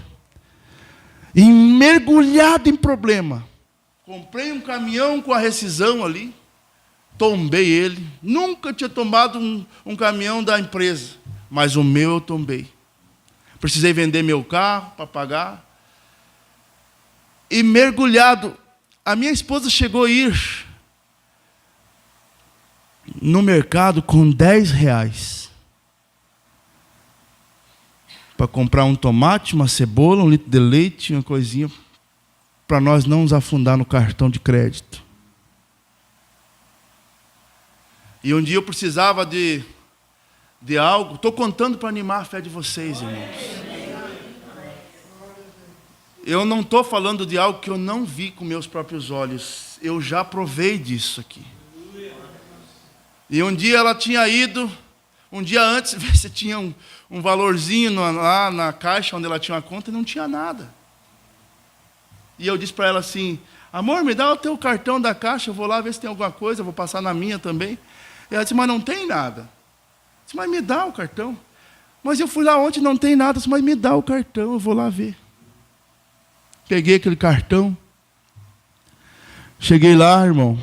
Speaker 1: E mergulhado em problema. Comprei um caminhão com a rescisão ali. Tombei ele. Nunca tinha tombado um caminhão da empresa. Mas o meu eu tombei. Precisei vender meu carro para pagar. E mergulhado. A minha esposa chegou a ir no mercado com R$10. Para comprar um tomate, uma cebola, 1 litro de leite, uma coisinha. Para nós não nos afundar no cartão de crédito. E um dia eu precisava de algo. Estou contando para animar a fé de vocês, irmãos. Eu não estou falando de algo que eu não vi com meus próprios olhos. Eu já provei disso aqui. E um dia ela tinha ido, um dia antes, você tinha um valorzinho lá na caixa onde ela tinha uma conta e não tinha nada. E eu disse para ela assim, amor, me dá o teu cartão da caixa, eu vou lá ver se tem alguma coisa, eu vou passar na minha também. E ela disse, mas não tem nada. Eu disse, mas me dá o cartão. Mas eu fui lá ontem, não tem nada. Eu disse, mas me dá o cartão, eu vou lá ver. Peguei aquele cartão. Cheguei lá, irmão.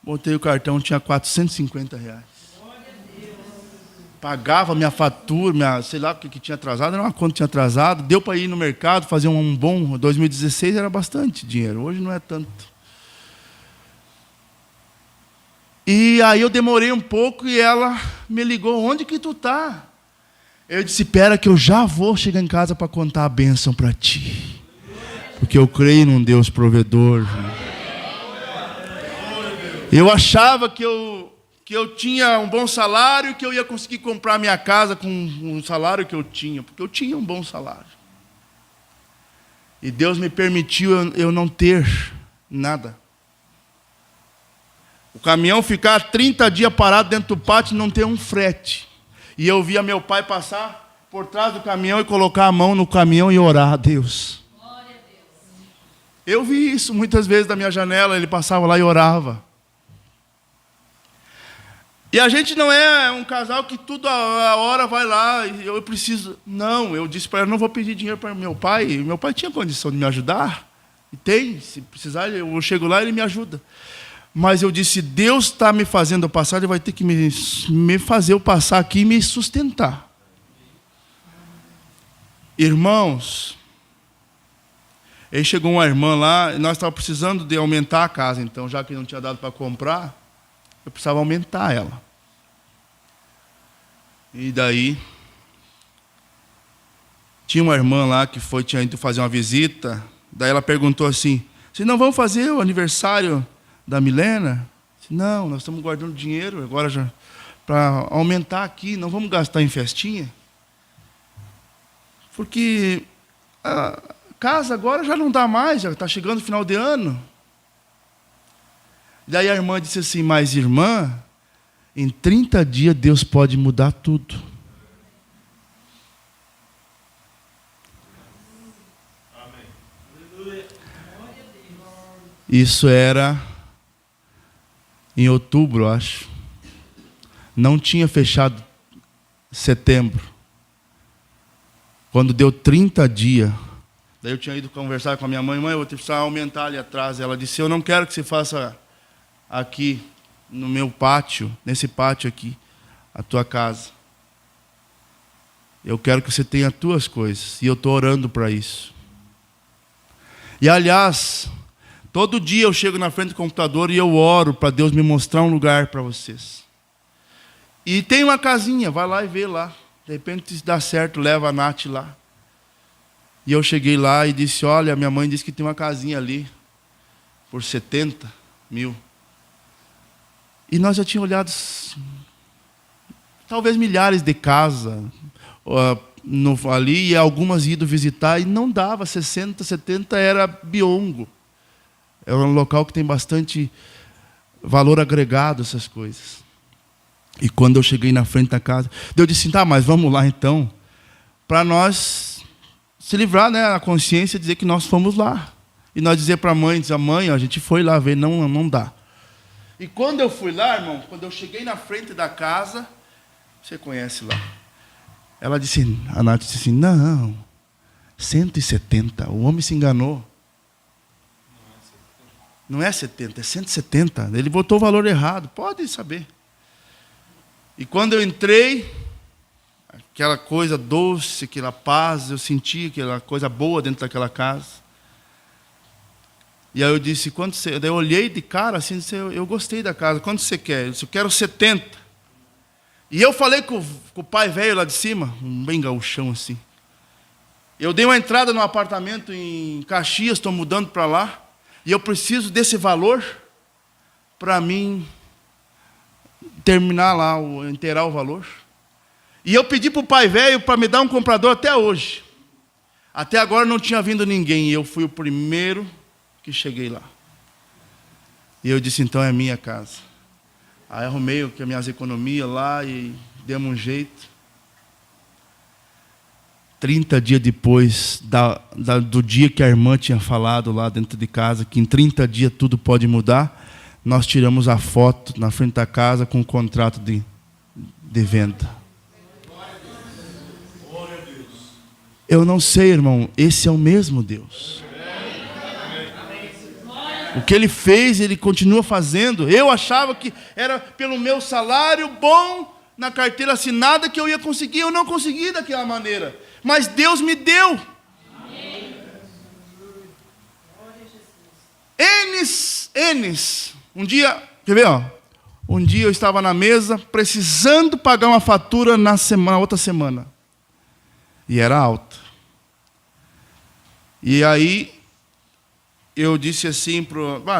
Speaker 1: Botei o cartão, tinha R$450. Pagava minha fatura, sei lá o que tinha atrasado, era uma conta que tinha atrasado. Deu para ir no mercado, fazer um bom... 2016 era bastante dinheiro, hoje não é tanto. E aí eu demorei um pouco e ela me ligou, onde que tu tá? Eu disse, espera que eu já vou chegar em casa para contar a bênção para ti. Porque eu creio num Deus provedor. Eu achava que eu tinha um bom salário, que eu ia conseguir comprar minha casa com um salário que eu tinha. Porque eu tinha um bom salário. E Deus me permitiu eu não ter nada. O caminhão ficar 30 dias parado dentro do pátio e não ter um frete. E eu via meu pai passar por trás do caminhão e colocar a mão no caminhão e orar a Deus. Glória a Deus. Eu vi isso muitas vezes da minha janela, ele passava lá e orava. E a gente não é um casal que tudo a hora vai lá, e eu preciso... Não, eu disse para ela, não vou pedir dinheiro para meu pai. Meu pai tinha condição de me ajudar. E tem, se precisar, eu chego lá e ele me ajuda. Mas eu disse, Deus está me fazendo passar, Ele vai ter que me fazer eu passar aqui e me sustentar. Irmãos, aí chegou uma irmã lá, e nós estávamos precisando de aumentar a casa, então, já que não tinha dado para comprar, eu precisava aumentar ela. E daí, tinha uma irmã lá que tinha ido fazer uma visita, daí ela perguntou assim, se não vamos fazer o aniversário da Milena? Não, nós estamos guardando dinheiro agora já para aumentar aqui, não vamos gastar em festinha. Porque a casa agora já não dá mais, já está chegando o final de ano. Daí a irmã disse assim, mas irmã, em 30 dias Deus pode mudar tudo. Amém. Isso era em outubro, acho. Não tinha fechado setembro. Quando deu 30 dias, daí eu tinha ido conversar com a minha mãe, eu vou precisar aumentar ali atrás. Ela disse, eu não quero que você faça aqui, no meu pátio, nesse pátio aqui, a tua casa. Eu quero que você tenha as tuas coisas. E eu estou orando para isso. E aliás, todo dia eu chego na frente do computador e eu oro para Deus me mostrar um lugar para vocês. E tem uma casinha, vai lá e vê lá. De repente, se dá certo, leva a Nath lá. E eu cheguei lá e disse, olha, minha mãe disse que tem uma casinha ali, por 70 mil. E nós já tínhamos olhado, talvez milhares de casas ali, e algumas ido visitar, e não dava, 60, 70 era Biongo. É um local que tem bastante valor agregado, essas coisas. E quando eu cheguei na frente da casa, eu disse, tá, mas vamos lá então, para nós se livrar, né, a consciência, dizer que nós fomos lá. E nós dizer para a mãe, mãe, a gente foi lá ver, não dá. E quando eu fui lá, irmão, quando eu cheguei na frente da casa, você conhece lá, ela disse, a Nath disse assim, não, 170, o homem se enganou. Não é 70, é 170. Ele botou o valor errado, pode saber. E quando eu entrei, aquela coisa doce, aquela paz, eu senti aquela coisa boa dentro daquela casa. E aí eu disse, quanto você... Daí eu olhei de cara assim, disse, eu gostei da casa, quanto você quer? Eu disse, eu quero 70. E eu falei com o pai velho lá de cima, um bem gauchão assim. Eu dei uma entrada no apartamento em Caxias, estou mudando para lá. E eu preciso desse valor para mim terminar lá, inteirar o valor. E eu pedi para o pai velho para me dar um comprador até hoje. Até agora não tinha vindo ninguém. E eu fui o primeiro que cheguei lá. E eu disse, então é minha casa. Aí arrumei as minhas economias lá e demos um jeito. 30 dias depois do dia que a irmã tinha falado lá dentro de casa, que em 30 dias tudo pode mudar, nós tiramos a foto na frente da casa com o contrato de venda. Eu não sei, irmão, esse é o mesmo Deus. O que Ele fez, Ele continua fazendo. Eu achava que era pelo meu salário bom, na carteira assinada, que eu ia conseguir. Eu não consegui daquela maneira. Mas Deus me deu. Enes. Um dia, quer ver, ó? Um dia eu estava na mesa, precisando pagar uma fatura na outra semana. E era alta. E aí, eu disse assim,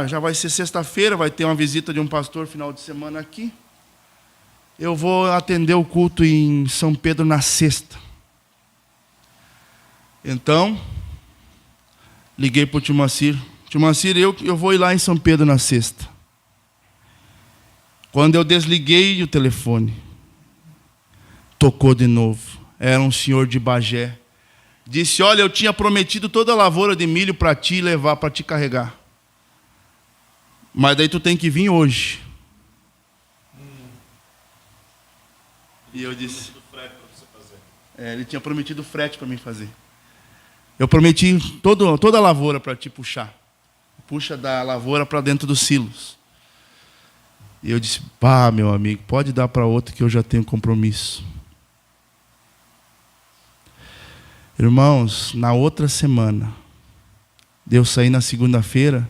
Speaker 1: já vai ser sexta-feira, vai ter uma visita de um pastor final de semana aqui. Eu vou atender o culto em São Pedro na sexta. Então, liguei para o tio Macir. Tio Macir, eu vou ir lá em São Pedro na sexta. Quando eu desliguei o telefone, tocou de novo. Era um senhor de Bagé. Disse, olha, eu tinha prometido toda a lavoura de milho para ti levar, para te carregar. Mas daí tu tem que vir hoje. E eu disse... ele tinha prometido frete para mim fazer. Eu prometi toda a lavoura para te puxar. Puxa da lavoura para dentro dos silos. E eu disse, meu amigo, pode dar para outro que eu já tenho compromisso. Irmãos, na outra semana, eu saí na segunda-feira,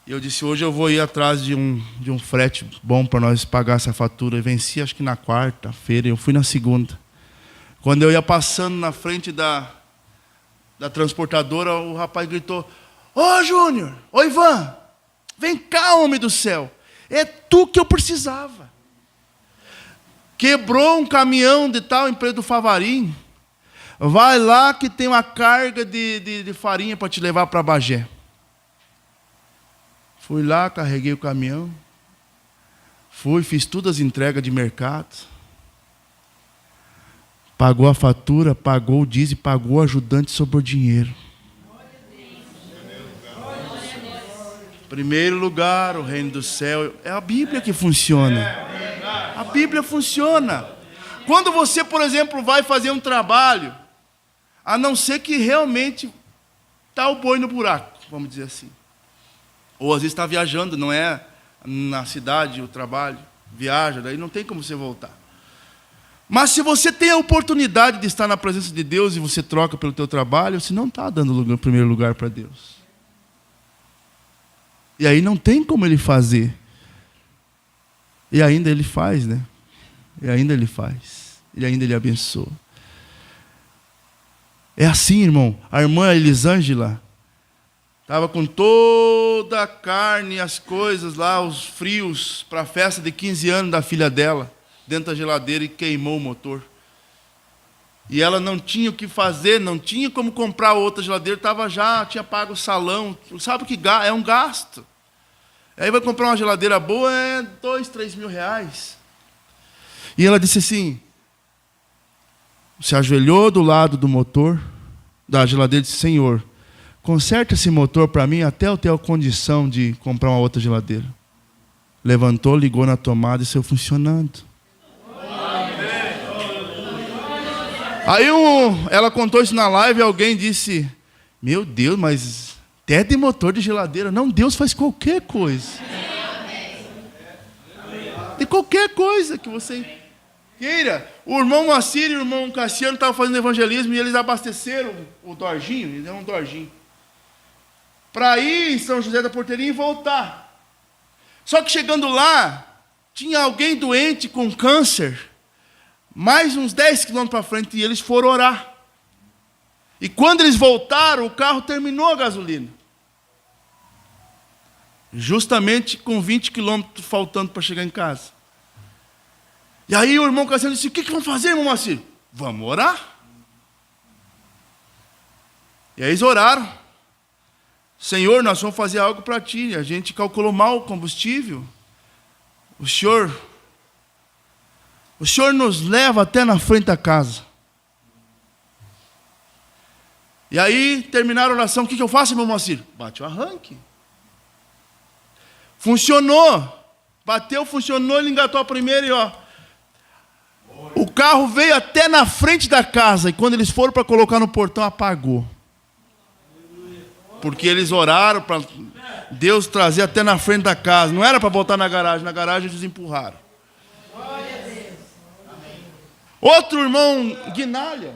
Speaker 1: e eu disse, hoje eu vou ir atrás de um frete bom para nós pagar essa fatura. Eu venci acho que na quarta-feira, eu fui na segunda. Quando eu ia passando na frente da transportadora, o rapaz gritou, ô Júnior, ô Ivan, vem cá, homem do céu, é tu que eu precisava. Quebrou um caminhão de tal empresa do Favarim, vai lá que tem uma carga de farinha para te levar para Bagé. Fui lá, carreguei o caminhão, fiz todas as entregas de mercado. Pagou a fatura, pagou o dízimo, pagou o ajudante, sobrou dinheiro. Primeiro lugar, o reino do céu. É a Bíblia que funciona. A Bíblia funciona. Quando você, por exemplo, vai fazer um trabalho, a não ser que realmente está o boi no buraco, vamos dizer assim. Ou às vezes está viajando, não é na cidade o trabalho, viaja, daí não tem como você voltar. Mas se você tem a oportunidade de estar na presença de Deus e você troca pelo teu trabalho, você não está dando primeiro lugar para Deus. E aí não tem como Ele fazer. E ainda Ele faz, né? E ainda Ele faz. E ainda Ele abençoa. É assim, irmão. A irmã Elisângela estava com toda a carne, as coisas lá, os frios, para a festa de 15 anos da filha dela, dentro da geladeira, e queimou o motor. E ela não tinha o que fazer, não tinha como comprar outra geladeira, tinha pago o salão. Sabe que é um gasto. Aí vai comprar uma geladeira boa, é 2, 3 mil reais. E ela disse assim, se ajoelhou do lado do motor, da geladeira, e disse, Senhor, conserta esse motor para mim até eu ter a condição de comprar uma outra geladeira. Levantou, ligou na tomada e saiu funcionando. Aí ela contou isso na live e alguém disse, meu Deus, mas até de motor de geladeira. Não, Deus faz qualquer coisa. De qualquer coisa que você queira. O irmão Moacir e o irmão Cassiano estavam fazendo evangelismo e eles abasteceram o Dorginho, eles deram um Dorginho, para ir em São José da Porteirinha e voltar. Só que chegando lá, tinha alguém doente com câncer, mais uns 10 quilômetros para frente, e eles foram orar. E quando eles voltaram, o carro terminou a gasolina. Justamente com 20 quilômetros faltando para chegar em casa. E aí o irmão Cassiano disse, o que vamos fazer, irmão Moacir? Vamos orar. E aí eles oraram. Senhor, nós vamos fazer algo para ti. A gente calculou mal o combustível. O Senhor nos leva até na frente da casa. E aí, terminaram a oração. O que eu faço, irmão Moacir? Bate o arranque. Funcionou. Bateu, funcionou, ele engatou a primeira e o carro veio até na frente da casa. E quando eles foram para colocar no portão, apagou. Porque eles oraram para Deus trazer até na frente da casa. Não era para botar na garagem. Na garagem eles empurraram. Outro irmão, Guinalha,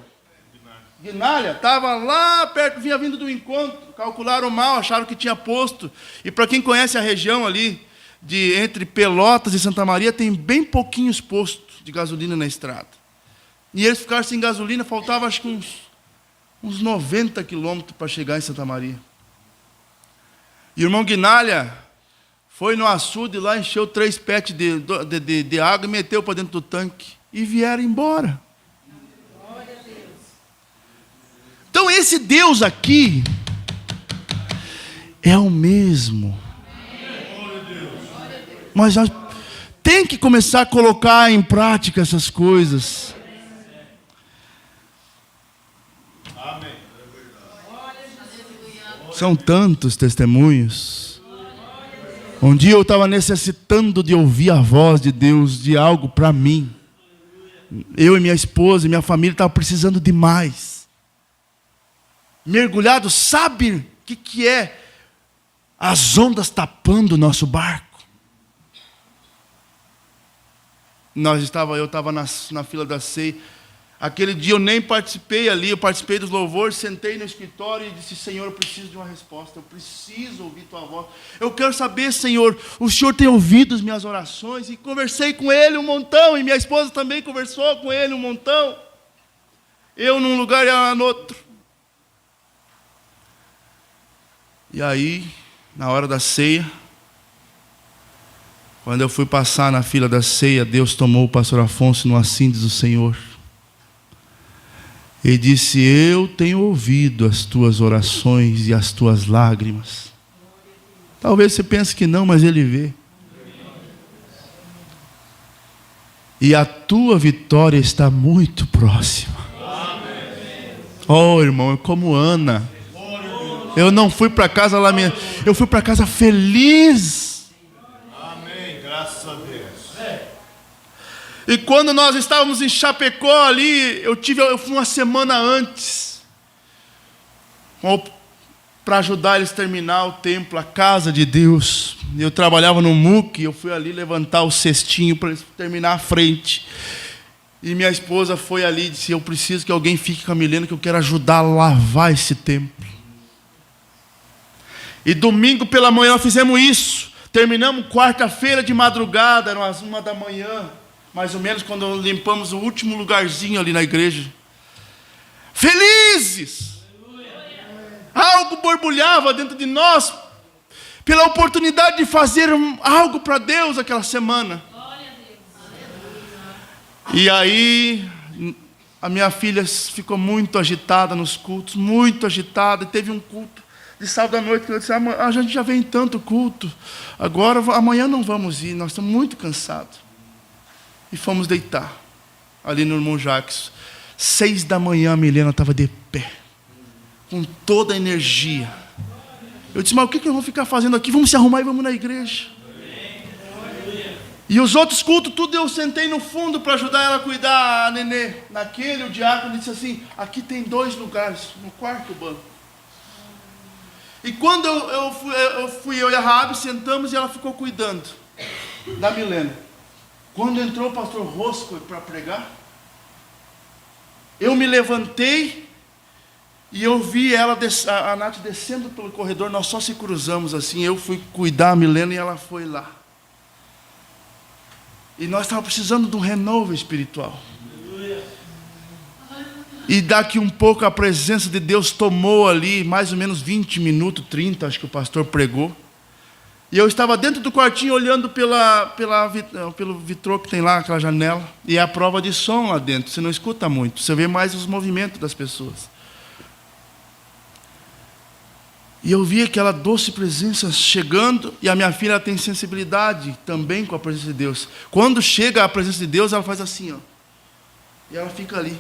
Speaker 1: estava lá perto, vinha vindo do encontro, calcularam mal, acharam que tinha posto. E para quem conhece a região ali, entre Pelotas e Santa Maria, tem bem pouquinhos postos de gasolina na estrada. E eles ficaram sem gasolina, faltava acho que uns 90 quilômetros para chegar em Santa Maria. E o irmão Guinalha foi no açude lá, encheu 3 pets de água e meteu para dentro do tanque. E vieram embora. Então esse Deus aqui é o mesmo. Mas nós temos que começar a colocar em prática essas coisas. São tantos testemunhos. Um dia eu estava necessitando de ouvir a voz de Deus, de algo para mim. Eu e minha esposa e minha família estavam precisando demais. Mergulhado, sabe o que é? As ondas tapando o nosso barco. Eu estava na fila da ceia. Aquele dia eu nem participei ali, eu participei dos louvores, sentei no escritório e disse, Senhor, eu preciso de uma resposta, eu preciso ouvir tua voz. Eu quero saber, Senhor, o Senhor tem ouvido as minhas orações? E conversei com ele um montão, e minha esposa também conversou com ele um montão. Eu num lugar e ela no outro. E aí, na hora da ceia, quando eu fui passar na fila da ceia, Deus tomou o pastor Afonso no assim diz o Senhor. Ele disse, eu tenho ouvido as tuas orações e as tuas lágrimas. Talvez você pense que não, mas Ele vê. E a tua vitória está muito próxima. Oh, irmão, é como Ana. Eu não fui para casa lamentando, eu fui para casa feliz.
Speaker 2: Amém, graças a Deus.
Speaker 1: E quando nós estávamos em Chapecó ali, eu fui uma semana antes para ajudar eles a terminar o templo, a casa de Deus. Eu trabalhava no MUC, eu fui ali levantar o cestinho para eles terminar a frente. E minha esposa foi ali e disse, eu preciso que alguém fique com a Milena, que eu quero ajudar a lavar esse templo. E domingo pela manhã nós fizemos isso. Terminamos quarta-feira de madrugada, eram as 1 da manhã. mais ou menos quando limpamos o último lugarzinho ali na igreja. Felizes! Algo borbulhava dentro de nós pela oportunidade de fazer algo para Deus aquela semana. E aí a minha filha ficou muito agitada nos cultos, muito agitada. E teve um culto de sábado à noite que eu disse: a gente já vem em tanto culto, agora amanhã não vamos ir, nós estamos muito cansados. E fomos deitar ali no irmão Jacques. 6 da manhã a Milena estava de pé, com toda a energia. Eu disse: mas o que eu vou ficar fazendo aqui? Vamos se arrumar e vamos na igreja. E os outros cultos, tudo eu sentei no fundo para ajudar ela a cuidar a Nenê. Naquele, o diácono disse assim: aqui tem 2 lugares, no quarto banco. E quando eu e a Rabi sentamos e ela ficou cuidando da Milena. Quando entrou o pastor Rosco para pregar, eu me levantei e eu vi ela, a Nath descendo pelo corredor. Nós só se cruzamos assim. Eu fui cuidar a Milena e ela foi lá. E nós estávamos precisando de um renovo espiritual. E daqui um pouco a presença de Deus tomou ali, mais ou menos 20 minutos, 30, acho que o pastor pregou. E eu estava dentro do quartinho olhando pelo vitrô que tem lá, aquela janela. E é a prova de som lá dentro. Você não escuta muito, você vê mais os movimentos das pessoas. E eu vi aquela doce presença chegando. E a minha filha tem sensibilidade também com a presença de Deus. Quando chega a presença de Deus, ela faz assim, ó. E ela fica ali.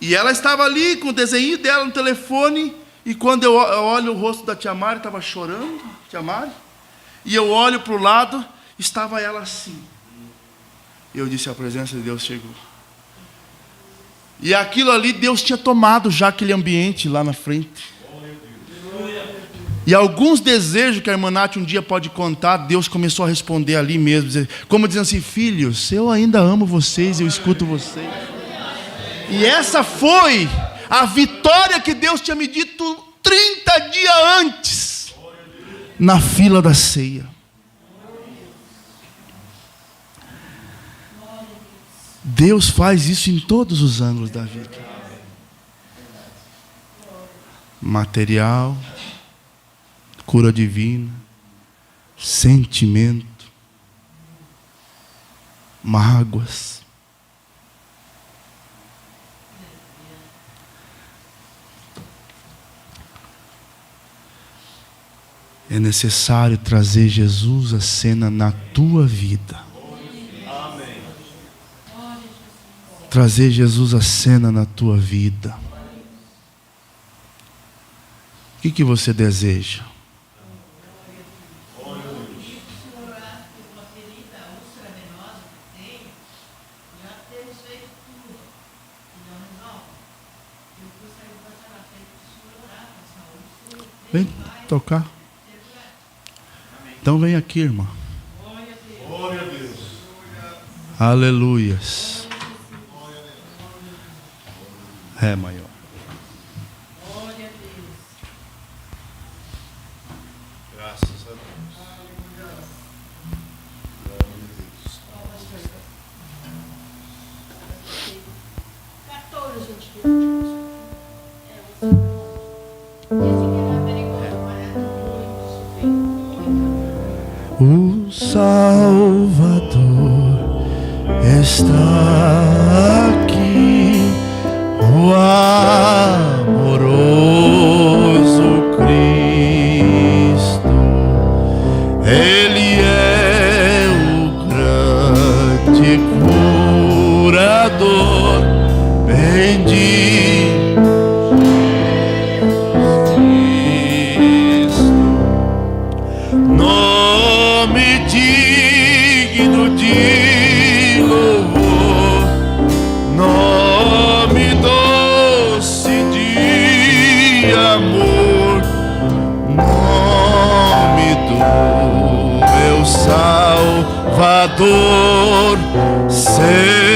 Speaker 1: E ela estava ali com o desenho dela no telefone. E quando eu olho o rosto da tia Mari, estava chorando, tia Mari. E eu olho para o lado, estava ela assim. E eu disse: a presença de Deus chegou. E aquilo ali, Deus tinha tomado já aquele ambiente lá na frente. E alguns desejos que a irmã Nath um dia pode contar, Deus começou a responder ali mesmo. Como dizendo assim: filhos, eu ainda amo vocês, eu escuto vocês. E essa foi a vitória que Deus tinha me dito 30 dias antes, na fila da ceia. Deus faz isso em todos os ângulos da vida. Material, cura divina, sentimento, mágoas. É necessário trazer Jesus à cena na tua vida.
Speaker 2: Amém.
Speaker 1: Trazer Jesus à cena na tua vida. O que você deseja? Vem tocar. Então vem aqui, irmã.
Speaker 2: Glória a Deus.
Speaker 1: Aleluias. É maior.
Speaker 3: Glória a Deus.
Speaker 2: Graças a Deus. Glória a Deus.
Speaker 3: 14 gente viu.
Speaker 1: O Salvador está aqui, o amoroso Cristo. Ele é o grande curador, bendito. Nome digno de louvor, nome doce de amor, nome do meu Salvador, Senhor.